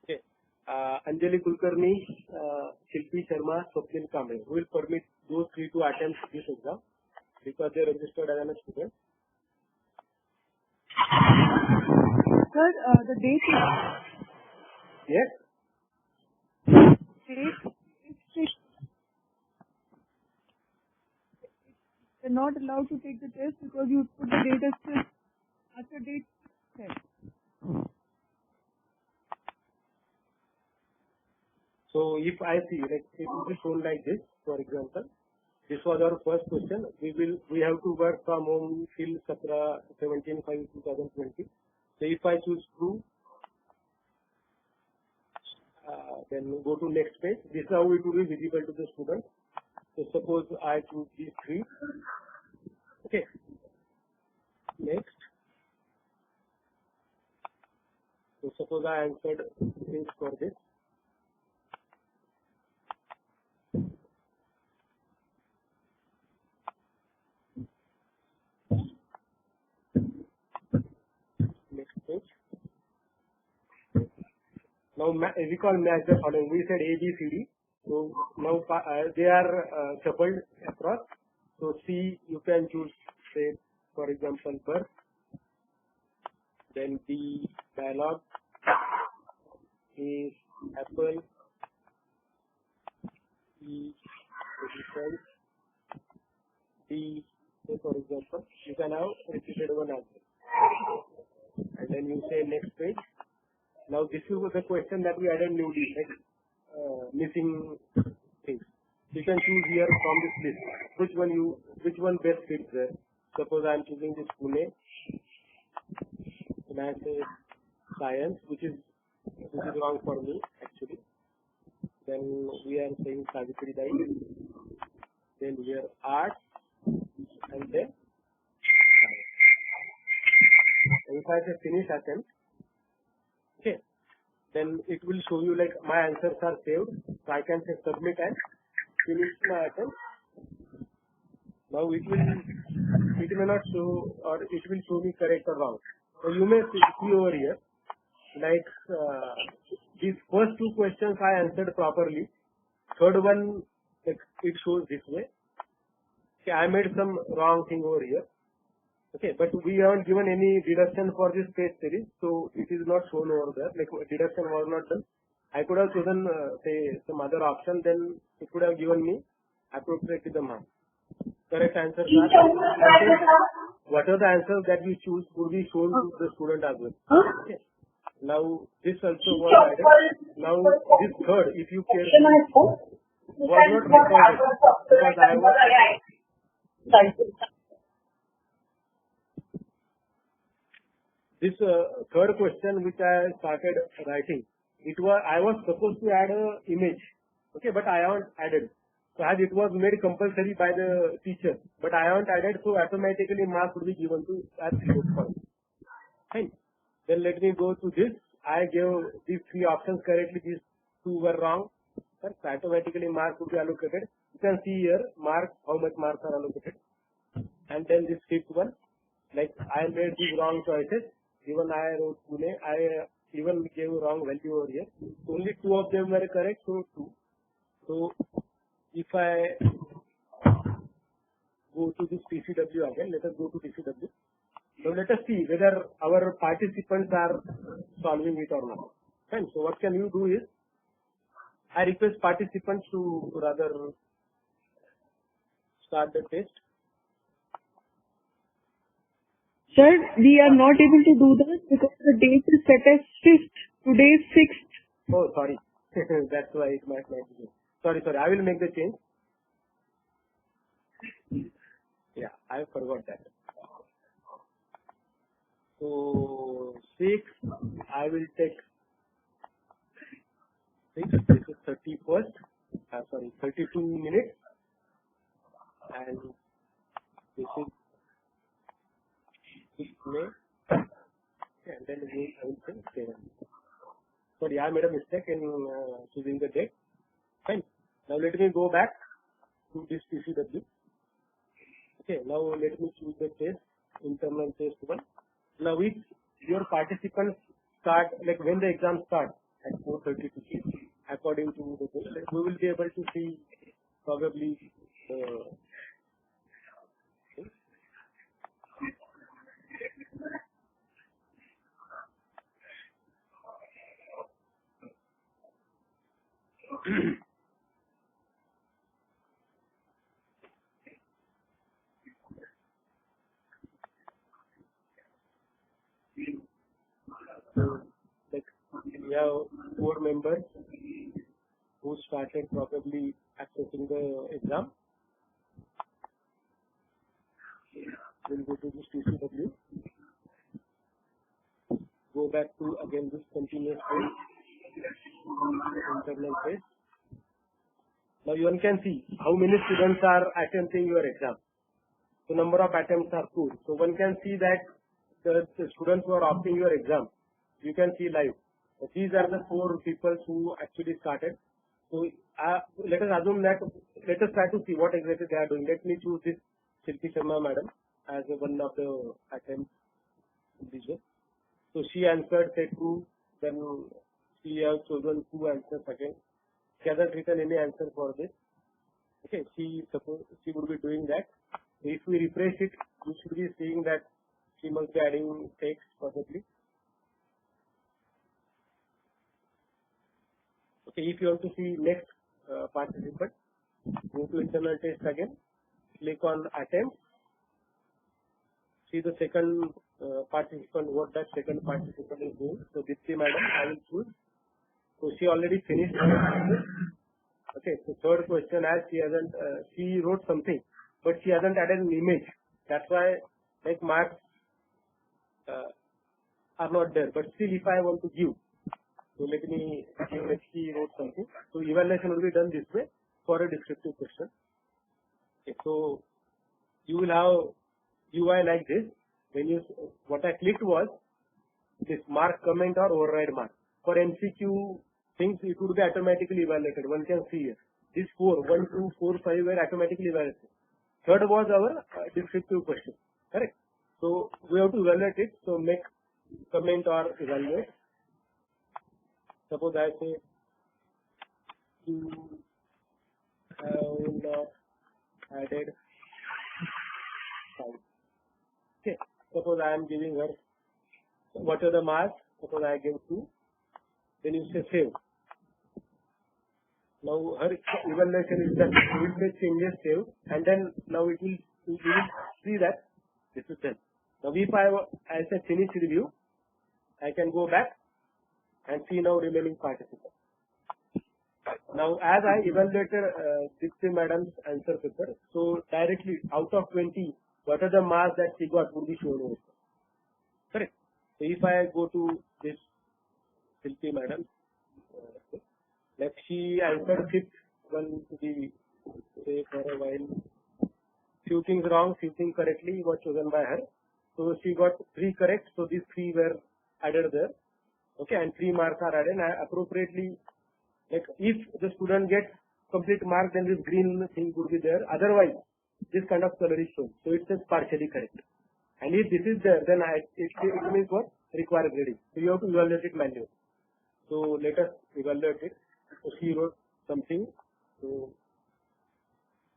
Okay. Anjali Kulkarni, Shilpi Sharma, Swapnil Kamble who will permit those 3 to attempt this exam because they registered as a student. Sir, the date is... Yes. They're not allowed to take the test because you put the date as still after date set. So if I see, like it will be shown like this, for example, this was our first question. We have to work from home till 17/5/2020. So if I choose true, then go to next page. This is how it will be visible to the student. So suppose I choose these 3. Okay. Next. So suppose I answered things for this. Next page. Now we call match the following. We said A, B, C, D. So now they are shuffled across. So C you can choose, say for example birth. Then D dialogue. A apple. E difference. D say for example you can have repeated one answer. And then you say next page. Now this is the question that we added newly, like missing things. You can choose here from this list which one best fits there. Suppose I am choosing this Pune. And I say science, which is wrong for me actually. Then we are saying Savitri Dai. then here art, and then if I say finish attempt, okay, then it will show you like my answers are saved. So I can say submit and finish my attempt. Now it may not show, or it will show me correct or wrong. So you may see over here, like these first two questions I answered properly. Third one, like, it shows this way. Okay, I made some wrong thing over here. Okay, but we haven't given any deduction for this test series, so it is not shown over there. Like deduction was not done. I could have chosen say some other option, then it could have given me appropriately the mark. Correct answers are what are the answers that you choose would be shown to the student as well. Okay. Now this also was added. Now this third, if you care, was not recorded because I was this third question which I started writing. I was supposed to add a image, okay, but I haven't added. So as it was made compulsory by the teacher, but I haven't added, so automatically marks would be given to as 0 points. Fine. Then let me go to this. I gave these three options correctly. These two were wrong. So automatically marks would be allocated. You can see here marks, how much marks are allocated. And then this fifth one, like I made these wrong choices. Even I wrote Pune, I even gave wrong value over here. Only two of them were correct, so 2. So if I go to this TCW again, let us go to TCW. So let us see whether our participants are solving it or not. Fine. So what can you do is, I request participants to rather start the test. Sir, we are not able to do that because the date is set as 5th. Today is 6th. Oh, sorry. That's why it might not be. Sorry. I will make the change. Yeah, I forgot that. So 6, I will take 6. This is 31st. 32 minutes, and this is 6 May. And then I will say 7. Sorry, I made a mistake in choosing the date. Fine. Now let me go back to this TCW. Okay, now let me choose the test, internal test 1. Now if your participants start, like when the exam starts at 4:30 to 6, according to the test, we will be able to see probably like we have 4 members who started probably accessing the exam. We'll go to this TCW. Go back to again this continuous internal test. Now one can see how many students are attempting your exam. So number of attempts are 4. So one can see that the students who are opting your exam, you can see live. So these are the 4 people who actually started. So let us assume that, let us try to see what exactly they are doing. Let me choose this Shilpi Sharma madam as one of the attempts. So she answered say 2, then she has chosen 2 answers again. She hasn't written any answer for this. Okay, she would be doing that. If we refresh it, you should be seeing that she must be adding text possibly. Okay, if you want to see next participant, go to internal test again, click on attempt, see the second participant, what that second participant is doing. So Dipti madam, I will choose. So she already finished. Okay, so third question, as she hasn't, she wrote something, but she hasn't added an image. That's why like marks are not there. But still, if I want to give, so let me give she wrote something. So evaluation will be done this way for a descriptive question. Okay, so you will have UI like this. What I clicked was this mark, comment or override mark. For MCQ things, it would be automatically evaluated. One can see here. These 4, 1, 2, 4, 5 were automatically evaluated. Third was our descriptive question. Correct. So we have to evaluate it. So make comment or evaluate. Suppose I say you have not added 5. Okay. Suppose I am giving her what are the marks. Suppose I give 2. Then you say save. Now her evaluation is done. You will say changes save, and then now you will see that this is done. Now if I say finish review, I can go back and see now remaining participants. Now as I evaluated Dipti madam's answer paper, so directly out of 20, what are the marks that she got would be shown over. Correct. So if I go to this Dipti madam, like she answered fifth one to be say for a while. Few things wrong, few things correctly was chosen by her. So she got 3 correct. So these 3 were added there. Okay, and 3 marks are added. And appropriately, like if the student gets complete mark, then this green thing would be there. Otherwise, this kind of color is shown. So it says partially correct. And if this is there, then it means what? Required grading. So you have to evaluate it manually. So let us evaluate it. So she wrote something. So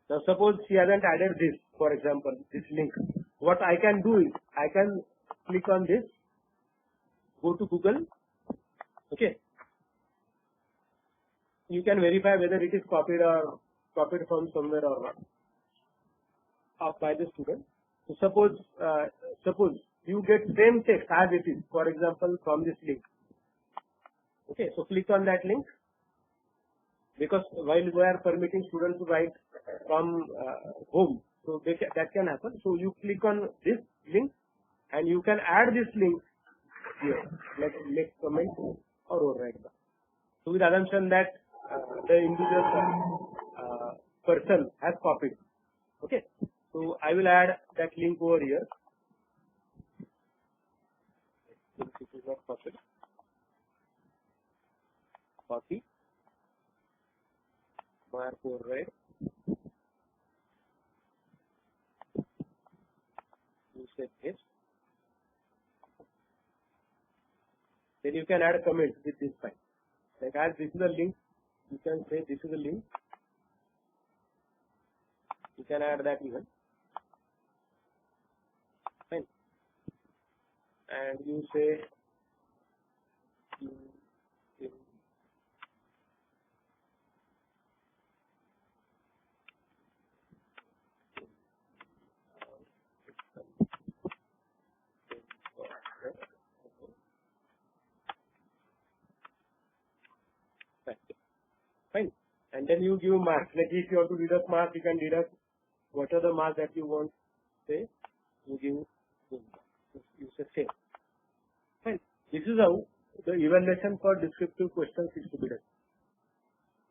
now suppose she hasn't added this, for example, this link. What I can do is I can click on this, go to Google. Okay. You can verify whether it is copied from somewhere or not by the student. So suppose you get same text as it is, for example, from this link. Okay, so click on that link, because while we are permitting students to write from home, so that can happen. So you click on this link and you can add this link here, like make comment or override. So with assumption that the individual person has copied. Okay, so I will add that link over here. Since it is not copied, copy, mark override. You say this. Then you can add a comment with this file. Like as this is a link, you can say this is a link. You can add that even. Fine. And you say fine. And then you give marks. Like if you have to deduct marks, you can deduct what are the marks that you want. Say you give, you say same. Fine. This is how the evaluation for descriptive questions is to be done.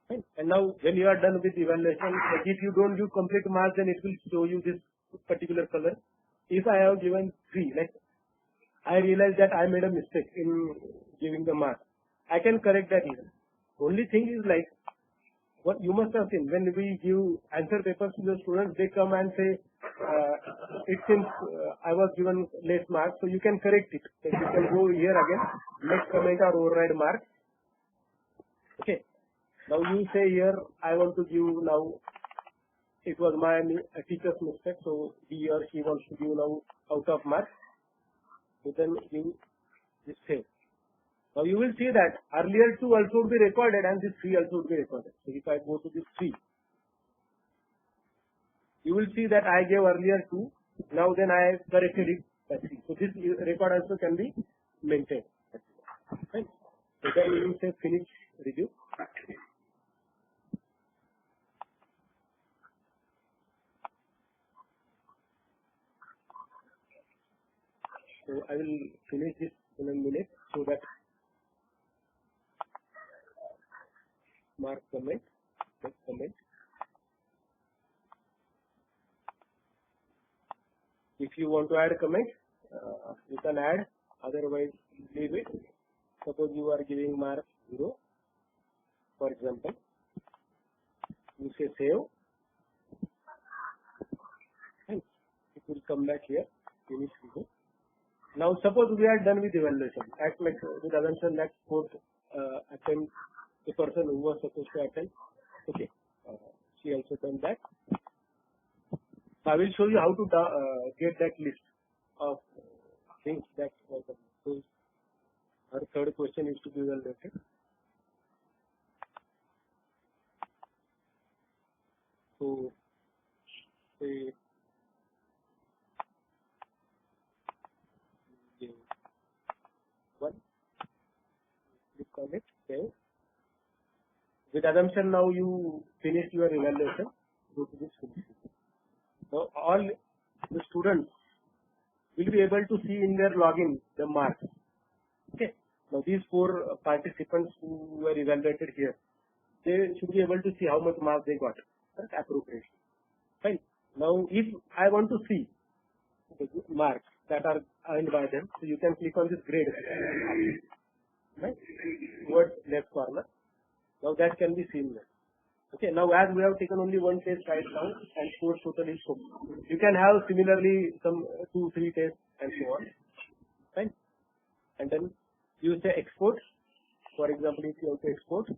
Fine. And now when you are done with evaluation, like if you don't give complete marks, then it will show you this particular color. If I have given 3, like I realize that I made a mistake in giving the mark, I can correct that even. Only thing is like, what you must have seen, when we give answer papers to the students, they come and say, it seems I was given less marks, so you can correct it. So you can go here again, make comment or override mark. Okay. Now you say here, I want to give now, it was my teacher's mistake, so he or she wants to give now out of marks. So then you this save. Now you will see that earlier 2 also would be recorded and this 3 also would be recorded. So if I go to this 3, you will see that I gave earlier 2. Now then I corrected it. That's it. So this record also can be maintained. Right? So then you will say finish review. So I will finish this in a minute so that mark comment, make comment. If you want to add a comment, you can add, otherwise leave it. Suppose you are giving mark 0, for example, you say save, and it will come back here, finish video. Now suppose we are done with evaluation, act like with assumption that fourth attempt, the person who was supposed to attend, okay, she also done that. So I will show you how to get that list of things that was done. So our third question is to be evaluated. So say one, click on it, save. With assumption now you finished your evaluation, go to this finish. Now all the students will be able to see in their login the marks. Okay. Now these 4 participants who were evaluated here, they should be able to see how much marks they got appropriately. Fine. Now if I want to see the marks that are earned by them, so you can click on this grade, right, towards left corner. Now that can be seen there. Okay, now as we have taken only one test right now and score total is 4. You can have similarly some 2-3 tests and so on. Fine. And then you say export. For example, if you have to export,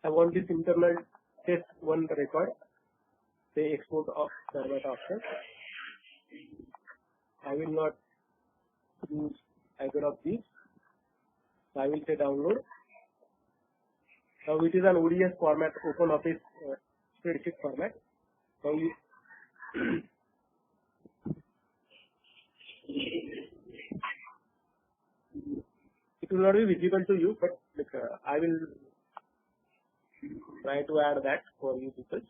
I want this internal test 1 record. Say export of format option. I will not use either of these. So I will say download. Now it is an ODS format, Open Office spreadsheet format. Now you it will not be visible to you, but I will try to add that for you people.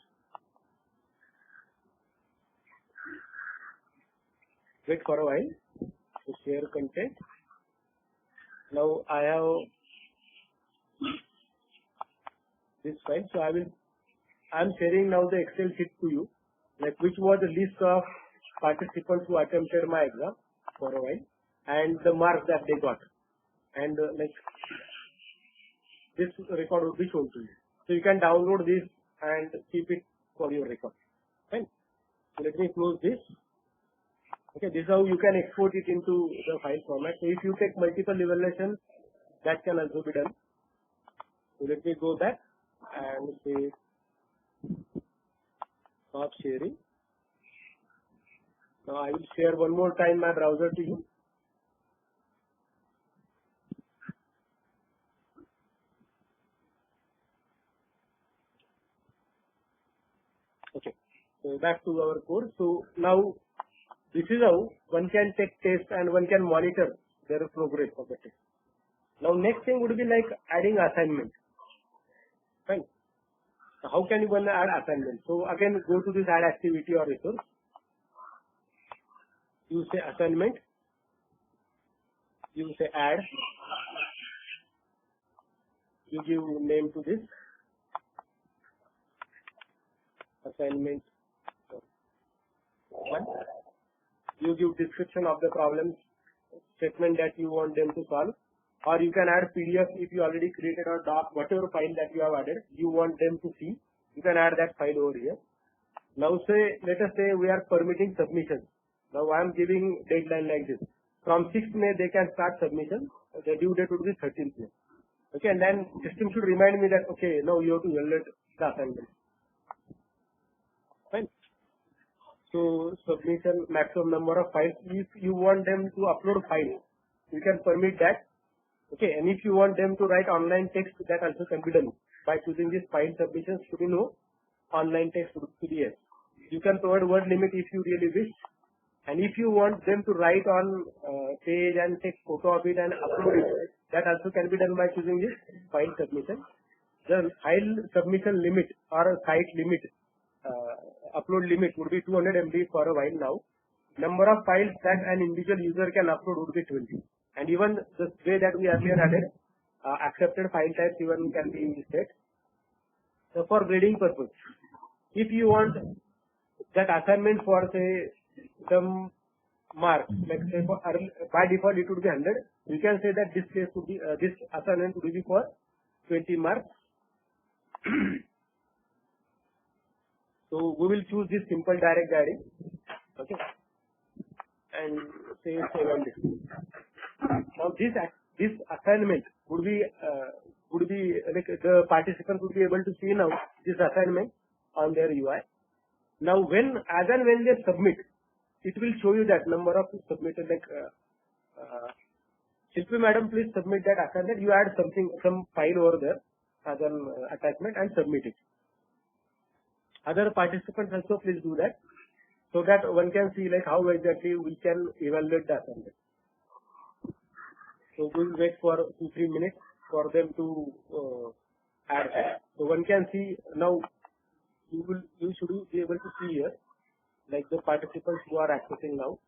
Wait for a while to share content. Now I have this file, so I am sharing now the Excel sheet to you, like which was the list of participants who attempted my exam for a while and the marks that they got, and like this record will be shown to you. So you can download this and keep it for your record. Fine. So let me close this. Okay, this is how you can export it into the file format. So if you take multiple evaluations, that can also be done. So let me go back and say stop sharing. Now I will share one more time my browser to you. Okay, so back to our course. So now this is how one can take test and one can monitor their progress of the test. Now next thing would be like adding assignment. Fine. So how can one add assignment? So again, go to this add activity or resource. You say assignment. You say add. You give name to this. Assignment 1. You give description of the problem statement that you want them to solve, or you can add PDF if you already created a doc, whatever file that you have added, you want them to see, you can add that file over here. Now say, let us say we are permitting submission. Now I am giving deadline like this. From 6th May they can start submission, the due date would be 13th May. Okay, and then system should remind me that, okay, now you have to evaluate the assignment. Fine. So submission maximum number of files. If you want them to upload files, you can permit that. Okay, and if you want them to write online text, that also can be done by choosing this file submissions to be no, online text to be yes. You can provide word limit if you really wish, and if you want them to write on page and take photo of it and upload it, that also can be done by choosing this file submission. The file submission limit or a site limit, upload limit would be 200 MB for a while now. Number of files that an individual user can upload would be 20. And even the way that we earlier added, accepted file types even can be set. So for grading purpose, if you want that assignment for say some marks, like say for by default it would be 100. We can say that this case would be this assignment would be for 20 marks. So we will choose this simple direct guiding, okay, and say 70. Now this assignment would be like the participants would be able to see now this assignment on their UI. Now as and when they submit, it will show you that number of submitted, like Shilpi madam, please submit that assignment. You add some file over there as an attachment and submit it. Other participants also please do that, so that one can see like how exactly we can evaluate the assignment. So we will wait for 2-3 minutes for them to add that. So one can see now. You should be able to see here, like the participants who are accessing now.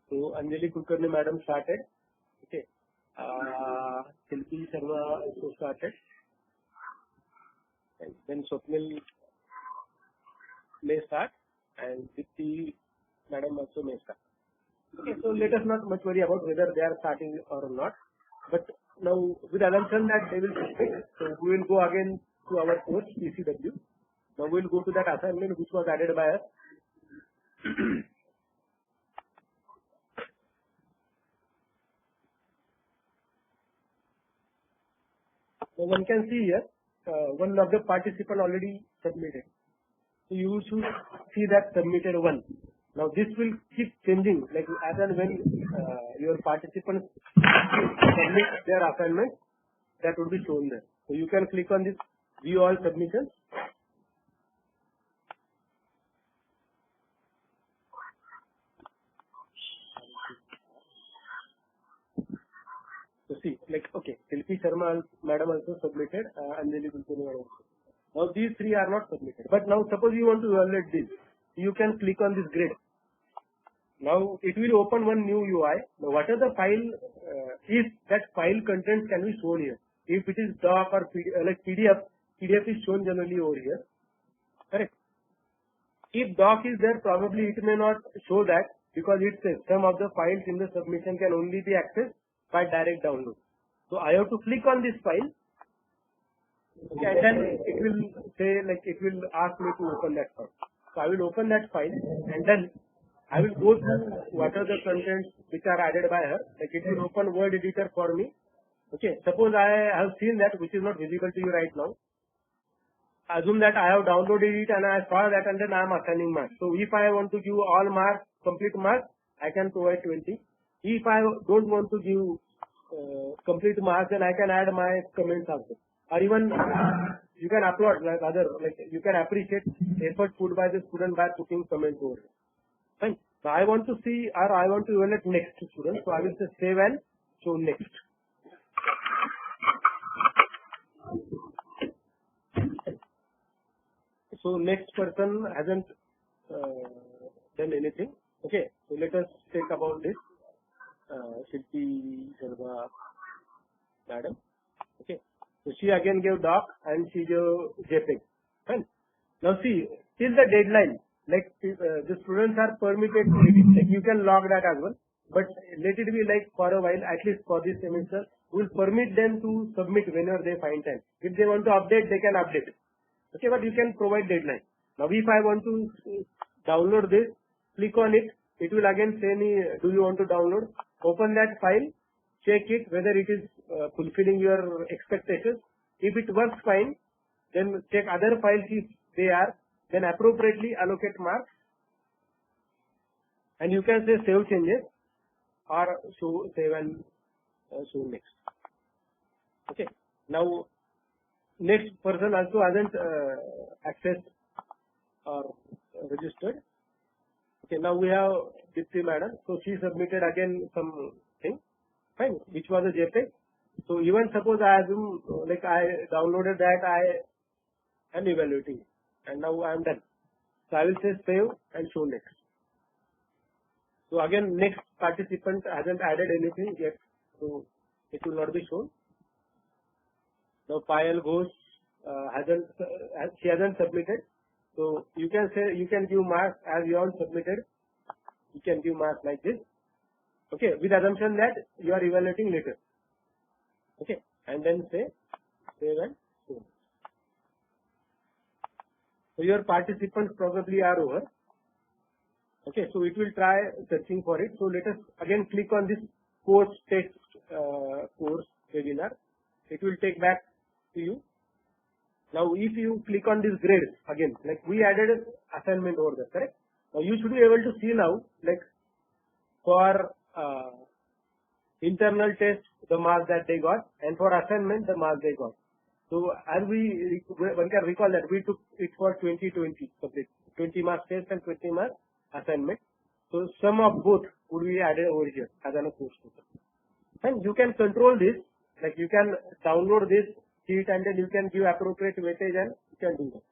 So Anjali Kulkarni madam started. Okay. Shilpi Sharma also started. And then Swapnil may start, and Dipti madam also may start. Okay, so let us not much worry about whether they are starting or not. But now with assumption that they will submit, so we will go again to our course PCW. Now we will go to that assignment which was added by us. So one can see here, one of the participant already submitted. So you should see that submitted one. Now this will keep changing, like as and when your participants submit their assignment, that will be shown there. So you can click on this view all submissions. So see, like okay, Shilpi Sharma madam also submitted, Anjali Kulkarni madam also. Now these three are not submitted. But now suppose you want to evaluate this, you can click on this grid. Now it will open one new UI. Now what are the file? If that file content can be shown here. If it is doc or PDF is shown generally over here. Correct. If doc is there, probably it may not show that, because it says some of the files in the submission can only be accessed by direct download. So I have to click on this file. Okay, and then it will say, like it will ask me to open that file. So I will open that file, and then I will go through what are the contents which are added by her. Like it will open word editor for me. Okay, suppose I have seen that which is not visible to you right now. Assume that I have downloaded it and I saw that, and then I am assigning marks. So if I want to give all marks, complete marks, I can provide 20. If I don't want to give complete marks, then I can add my comments also. Or even you can upload like you can appreciate effort put by the student by putting comments over it. Fine. So I want to see, or I want to evaluate next student. So I will say save and show next. So next person hasn't done anything. Okay. So let us think about this. Shilpi Sharma madam. Okay. So she again gave doc and she gave JPEG. Fine. Now see, till the deadline, like the students are permitted to edit. Like you can log that as well. But let it be like for a while, at least for this semester, we will permit them to submit whenever they find time. If they want to update, they can update. Okay, but you can provide deadline. Now if I want to download this, click on it. It will again say me, do you want to download? Open that file, check it whether it is fulfilling your expectations. If it works fine, then check other files if they are, then appropriately allocate marks. And you can say save changes or show save and show next. Okay. Now next person also hasn't accessed or registered. Okay, now we have Dipti madam. So she submitted again something, fine, which was a JPEG. So even suppose I assume like I downloaded that, I am evaluating it, and now I am done. So I will say save and show next. So again, next participant hasn't added anything yet, so it will not be shown. Now Payal Ghosh she hasn't submitted. So you can say, you can give marks as you all submitted. you can give marks like this. Okay, with assumption that you are evaluating later. Okay, and then say save and so. So your participants probably are over. Okay, so it will try searching for it. So let us again click on this course text course webinar. It will take back to you. Now if you click on this grade again, like we added assignment over there, correct? Now you should be able to see now, like for internal test the marks that they got, and for assignment the marks they got. So as one can recall that we took it for 2020 subject, 20 marks test and 20 marks assignment. So sum of both would be added over here as an course total. And you can control this, like you can download this sheet and then you can give appropriate weightage and you can do that.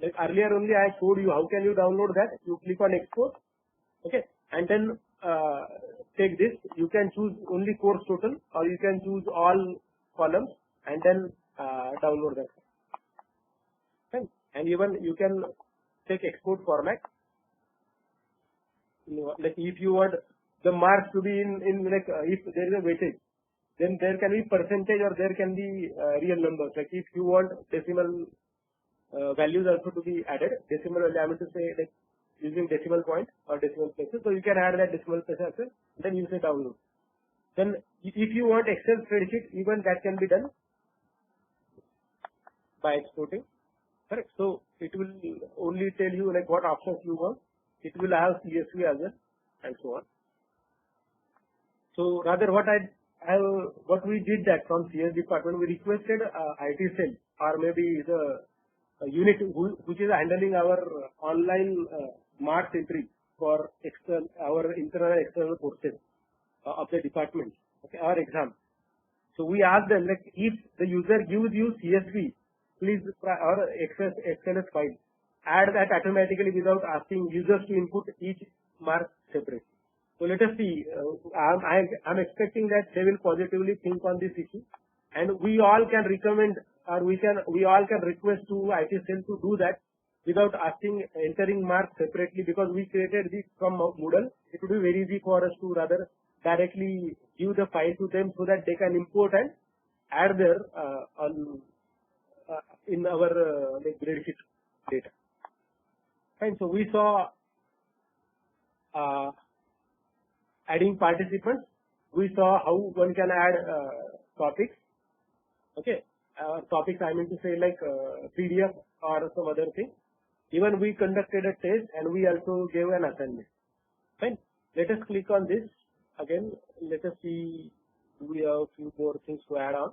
Like earlier only I showed you how can you download that. You click on export, okay, and then take this. You can choose only course total or you can choose all columns and then download that. Okay. And even you can take export format. Like if you want the marks to be in like if there is a weightage, then there can be percentage or there can be real numbers. Like if you want decimal values also to be added, decimal value, I mean to say like using decimal point or decimal places. So you can add that decimal place as well. Then you say download. Then if you want Excel spreadsheet, even that can be done by exporting. Correct. So it will only tell you like what options you want. It will have CSV as well and so on. So rather what we did that from CS department, we requested IT cell or maybe the unit which is handling our online marks entry for our internal and external courses of the department, okay, our exam. So we asked them like if the user gives you CSV, please or XLS file, add that automatically without asking users to input each mark separately. So let us see. I'm expecting that they will positively think on this issue, and we all can recommend or we all can request to IT cell to do that without entering marks separately, because we created this from Moodle. It would be very easy for us to rather directly give the file to them so that they can import and add their in our grade sheet data. And so we saw adding participants. We saw how one can add topics. Okay, topics I mean to say like PDF or some other thing. Even we conducted a test and we also gave an assignment. Fine. Let us click on this again. Let us see. We have a few more things to add on.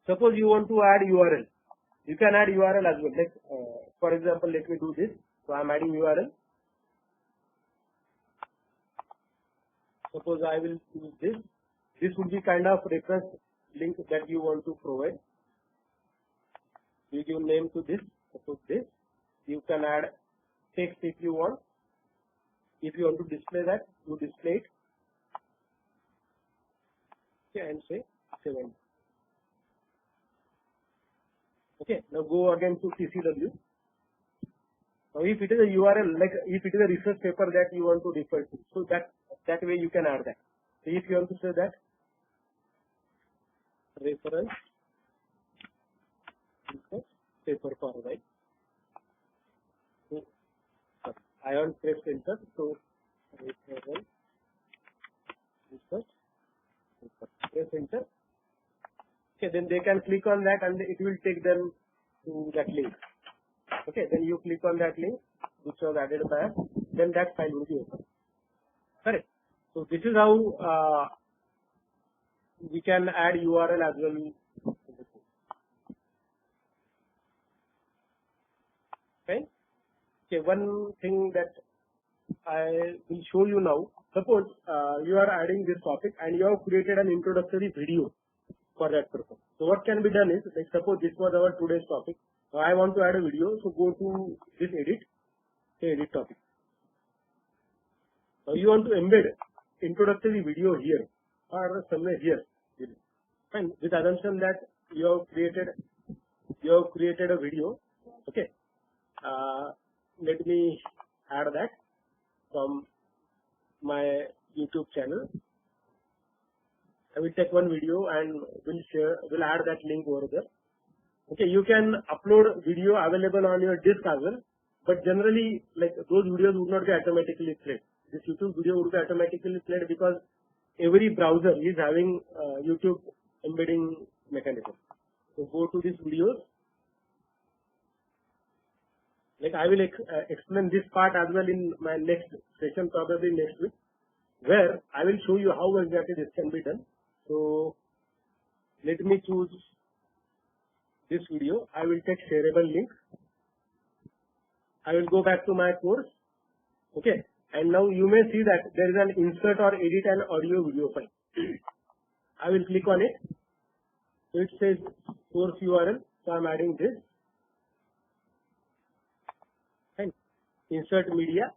Suppose you want to add URL. You can add URL as well. Like for example, let me do this. So I am adding URL. Suppose I will use this. This would be kind of reference link that you want to provide. You give name to this. Suppose this. You can add text if you want. If you want to display that, you display it. Okay, and say 7. Okay, now go again to TCW. Now if it is a URL, like if it is a research paper that you want to refer to, so that way you can add that. So if you want to say that reference research paper for, right? So, I want press enter. So reference research paper. Press enter. Okay, then they can click on that and it will take them to that link. Okay, then you click on that link which was added by us, then that file will be open. Correct. So this is how we can add URL as well. Okay. Okay, one thing that I will show you now. Suppose you are adding this topic and you have created an introductory video for that purpose. So what can be done is, like suppose this was our today's topic. Now I want to add a video, so go to this edit, say edit topic. Now you want to embed introductory video here or somewhere here. Fine. With assumption that you have created a video. Okay. Let me add that from my YouTube channel. I will take one video and will add that link over there. Okay, you can upload video available on your disk as well, but generally like those videos would not be automatically played. This YouTube video would be automatically played because every browser is having YouTube embedding mechanism. So go to these videos. Like I will explain this part as well in my next session, probably next week, where I will show you how exactly this can be done. So let me choose this video. I will take shareable link. I will go back to my course. Okay, and now you may see that there is an insert or edit an audio video file. I will click on it. So it says source URL. So I'm adding this. And insert media.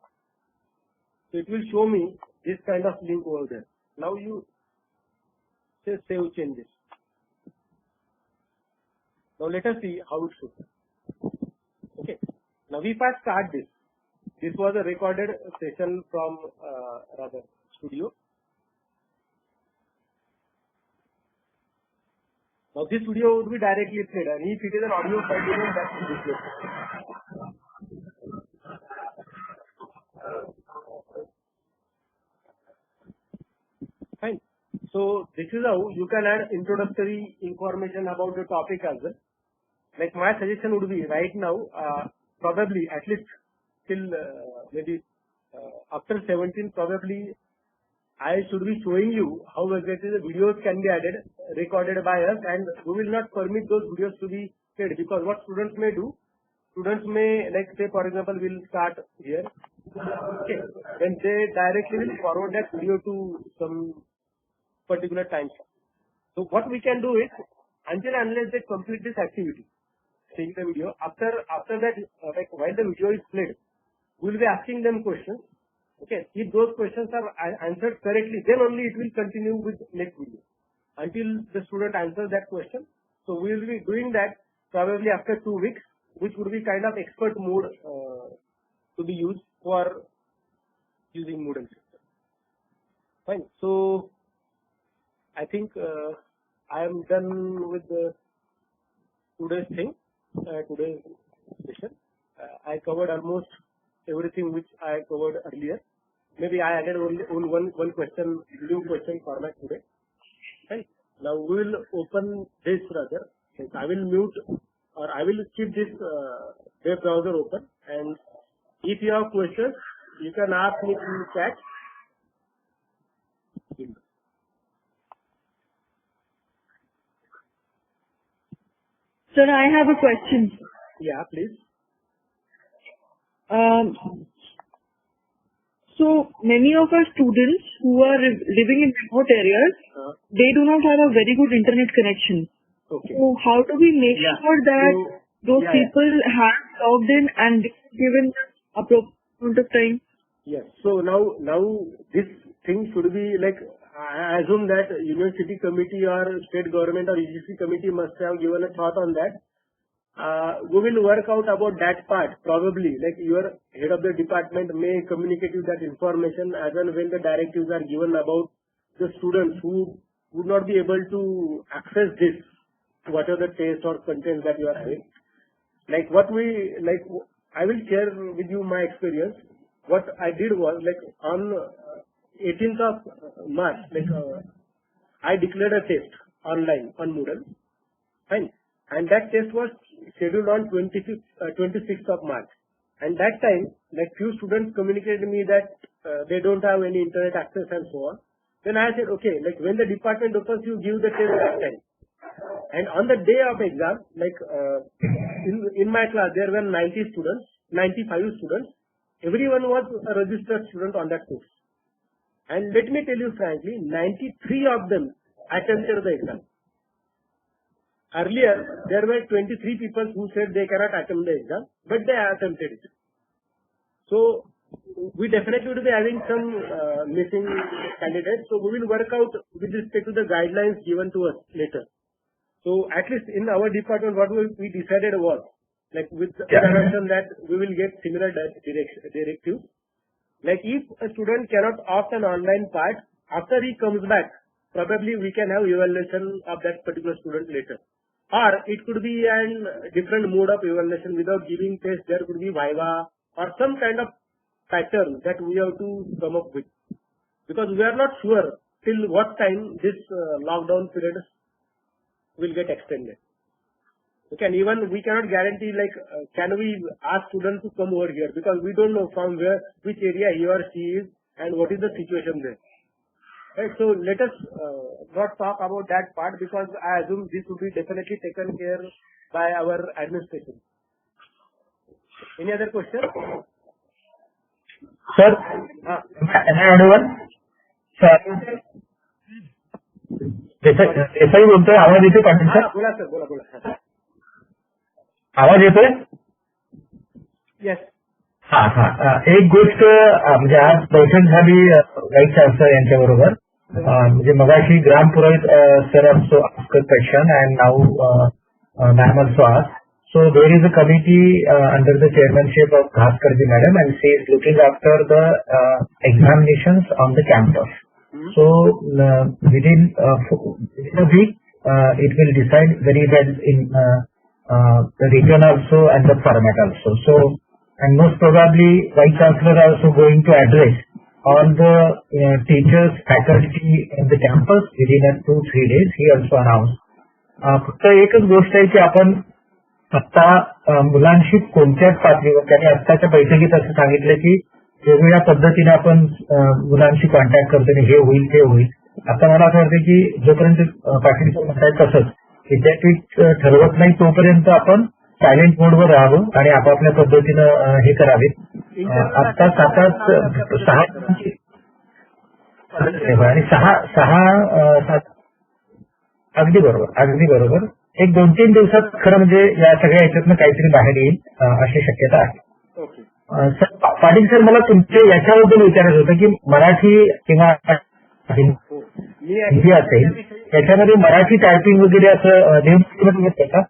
So it will show me this kind of link over there. Now you say save changes. Now let us see how it should. Okay. Now if I start this, this was a recorded session from rather studio. Now this video would be directly played, and if it is an audio file, then that will be played. Fine. So this is how you can add introductory information about the topic as well. Like my suggestion would be right now, probably at least till maybe after 17, probably I should be showing you how exactly the videos can be added, recorded by us, and we will not permit those videos to be played, because what students may do, students may, like say for example, will start here, okay, then they directly will forward that video to some particular time slot. So what we can do is, until unless they complete this activity, seeing the video, after that, like while the video is played, we will be asking them questions. Okay, if those questions are answered correctly, then only it will continue with next video until the student answers that question. So we will be doing that probably after 2 weeks, which would be kind of expert mode to be used for using Moodle system. Fine. So I think I am done with today's thing, today's session. I covered almost everything which I covered earlier. Maybe I added only one question, new question format today. Right. Now we will open this rather. I will mute or I will keep this web browser open, and if you have questions, you can ask me in chat. Sir, I have a question. Yeah, please. So many of our students who are living in remote areas, they do not have a very good internet connection. Okay. So how do we make sure that those people have logged in and given the appropriate amount of time? Yes. So now this thing should be like, I assume that university committee or state government or UGC committee must have given a thought on that. We will work out about that part. Probably like your head of the department may communicate you that information as and when the directives are given about the students who would not be able to access this, whatever the test or content that you are having. Like I will share with you my experience. What I did was, like on 18th of March, I declared a test online on Moodle. Fine. And that test was scheduled on 26th of March. And that time, like few students communicated me that they don't have any internet access and so on. Then I said, okay, like when the department opens, you give the test that time. And on the day of exam, like in my class, there were 95 students. Everyone was a registered student on that course. And let me tell you frankly, 93 of them attempted the exam. Earlier, there were 23 people who said they cannot attempt the exam, but they attempted it. So, we definitely will be having some missing candidates. So, we will work out with respect to the guidelines given to us later. So, at least in our department, what we decided was, like with the assumption that we will get similar directives. Like if a student cannot opt an online part, after he comes back, probably we can have evaluation of that particular student later. Or it could be a different mode of evaluation without giving test. There could be viva or some kind of pattern that we have to come up with. Because we are not sure till what time this lockdown period will get extended. We cannot guarantee like can we ask students to come over here because we don't know from which area he or she is and what is the situation there. Right, so let us not talk about that part because I assume this will be definitely taken care by our administration. Any other question? Sir, am I audible? Sir, Desai बोलतोय, आवाज येतोय Patil sir? बोला sir, बोला. आवाज येतोय? Yes. एक गोष्ट म्हणजे आज बैठक झाली वाईस चान्सलर यांच्याबरोबर. म्हणजे मगाशी Gram Purohit sir also asked question and now ma'am also asked. So there is a committee under the chairmanship of Bhaskarji madam and she is looking after the examinations on the campus. So within a week it will decide very well in the region also and the format also. So and most probably Vice Chancellor are also going to address all the teachers, faculty in the campus within 2-3 days. He also announced. फक्त एकच गोष्ट आहे की आपण आता मुलांशी कोणत्याच पातळीवर, त्यांनी आत्ताच्या बैठकीत असं सांगितलं की वेगवेगळ्या पद्धतीने आपण मुलांशी कॉन्टॅक्ट करतो हे होईल ते होईल. आता मला असं वाटतं की जोपर्यंत पाटील सर म्हणतात तसंच विद्यापीठ ठरवत नाही तोपर्यंत आपण सायलेंट मोडवर राहावं आणि आपापल्या पद्धतीनं हे करावेत. आता 6 आणि 6 अगदी बरोबर. एक 2-3 दिवसात खरं म्हणजे या सगळ्या याच्यातनं काहीतरी बाहेर येईल अशी शक्यता आहे. सर पाटील सर मला तुमचे याच्याबद्दल विचारायचं होतं की मराठी किंवा हिंदी असेल त्याच्यामध्ये मराठी टायपिंग वगैरे असं देऊन येतं का?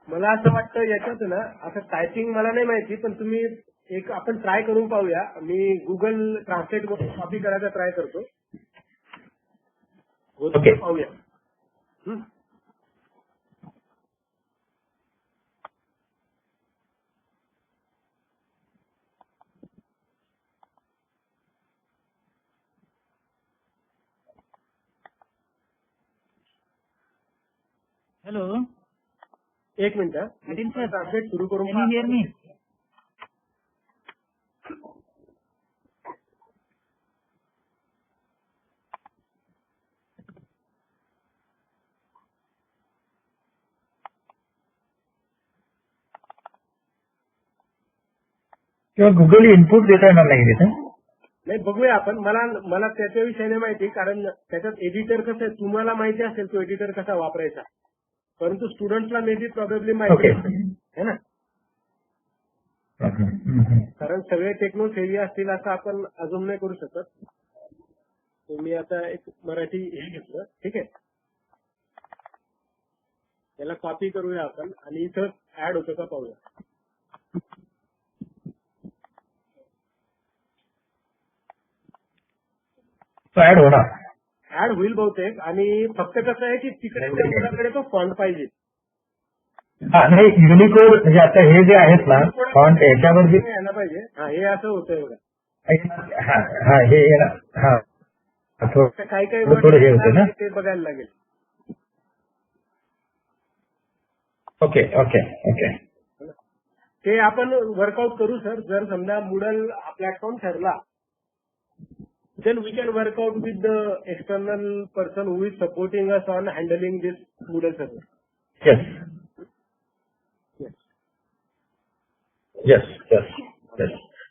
मला असं वाटतं याच्यात ना असं टायपिंग मला नाही माहिती पण तुम्ही एक आपण ट्राय करून पाहूया. मी गुगल ट्रान्सलेट मधून कॉपी करायचा ट्राय करतो. ओके पाहूया. हॅलो, एक मिनिट ट्रान्सलेट सुरू करून can you hear me? किंवा गुगल इनपुट देता येणार नाही तिथे? नाही, बघूया आपण. मला त्याच्याविषयी नाही माहिती कारण त्याच्यात एडिटर कसं आहे तुम्हाला माहिती असेल तो एडिटर कसा वापरायचा, परंतु स्टुडंट्सला मे बी प्रॉब्लेम माहिती आहे ना, कारण सगळे टेक्नो सेवी असतील असं आपण अजून नाही करू शकत. मी आता एक मराठी हे घेतलं, ठीक आहे. याला कॉपी करूया आपण आणि इथं ऍड होतं का पाहूया. ऍड होणार, ऍड होईल बहुतेक. आणि फक्त कसं आहे की तिकडे मुलाकडे तो फॉन्ट पाहिजे. नाही युनिकोड म्हणजे आता हे जे आहेत ना फॉन्ट याच्यावर जे यायला पाहिजे. हे असं होतंय बघा. काही थोडं हे होतं ना ते बघायला लागेल. ओके ओके ओके ते आपण वर्कआउट करू सर. जर समजा Moodle प्लॅटफॉर्म ठरला then we can work out with the external person who is supporting us on handling this Moodle server. Yes.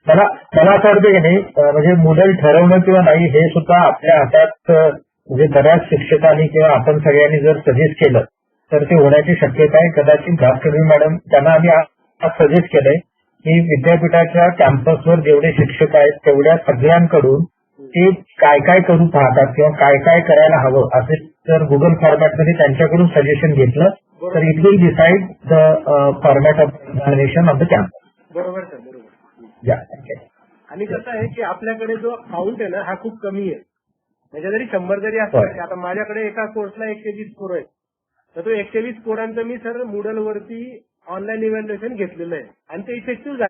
मला असं वाटतं की नाही म्हणजे Moodle ठरवणं किंवा नाही हे सुद्धा आपल्या हातात. म्हणजे बऱ्याच शिक्षकांनी किंवा आपण सगळ्यांनी जर सजेस्ट केलं तर ते होण्याची शक्यता आहे. कदाचित भास्करजी मॅडम त्यांना आम्ही आज सजेस्ट केलंय की विद्यापीठाच्या कॅम्पसवर जेवढे शिक्षक आहेत तेवढ्या सगळ्यांकडून ते काय काय करू पाहतात किंवा काय काय करायला हवं असे जर गुगल फॉर्मॅटमध्ये त्यांच्याकडून सजेशन घेतलं तर it will decide the format of examination of the campus. बरोबर सर, बरोबर. या आणि कसं आहे की आपल्याकडे जो अकाउंट आहे ना हा खूप कमी आहे. म्हणजे जरी 100 जरी असले आता माझ्याकडे एका कोर्सला 120 पोरं आहेत. तर तो 120 पोरांचं मी सर Moodle वरती ऑनलाईन इव्हॅल्युएशन घेतलेलं आहे आणि ते इफेक्टिव्ह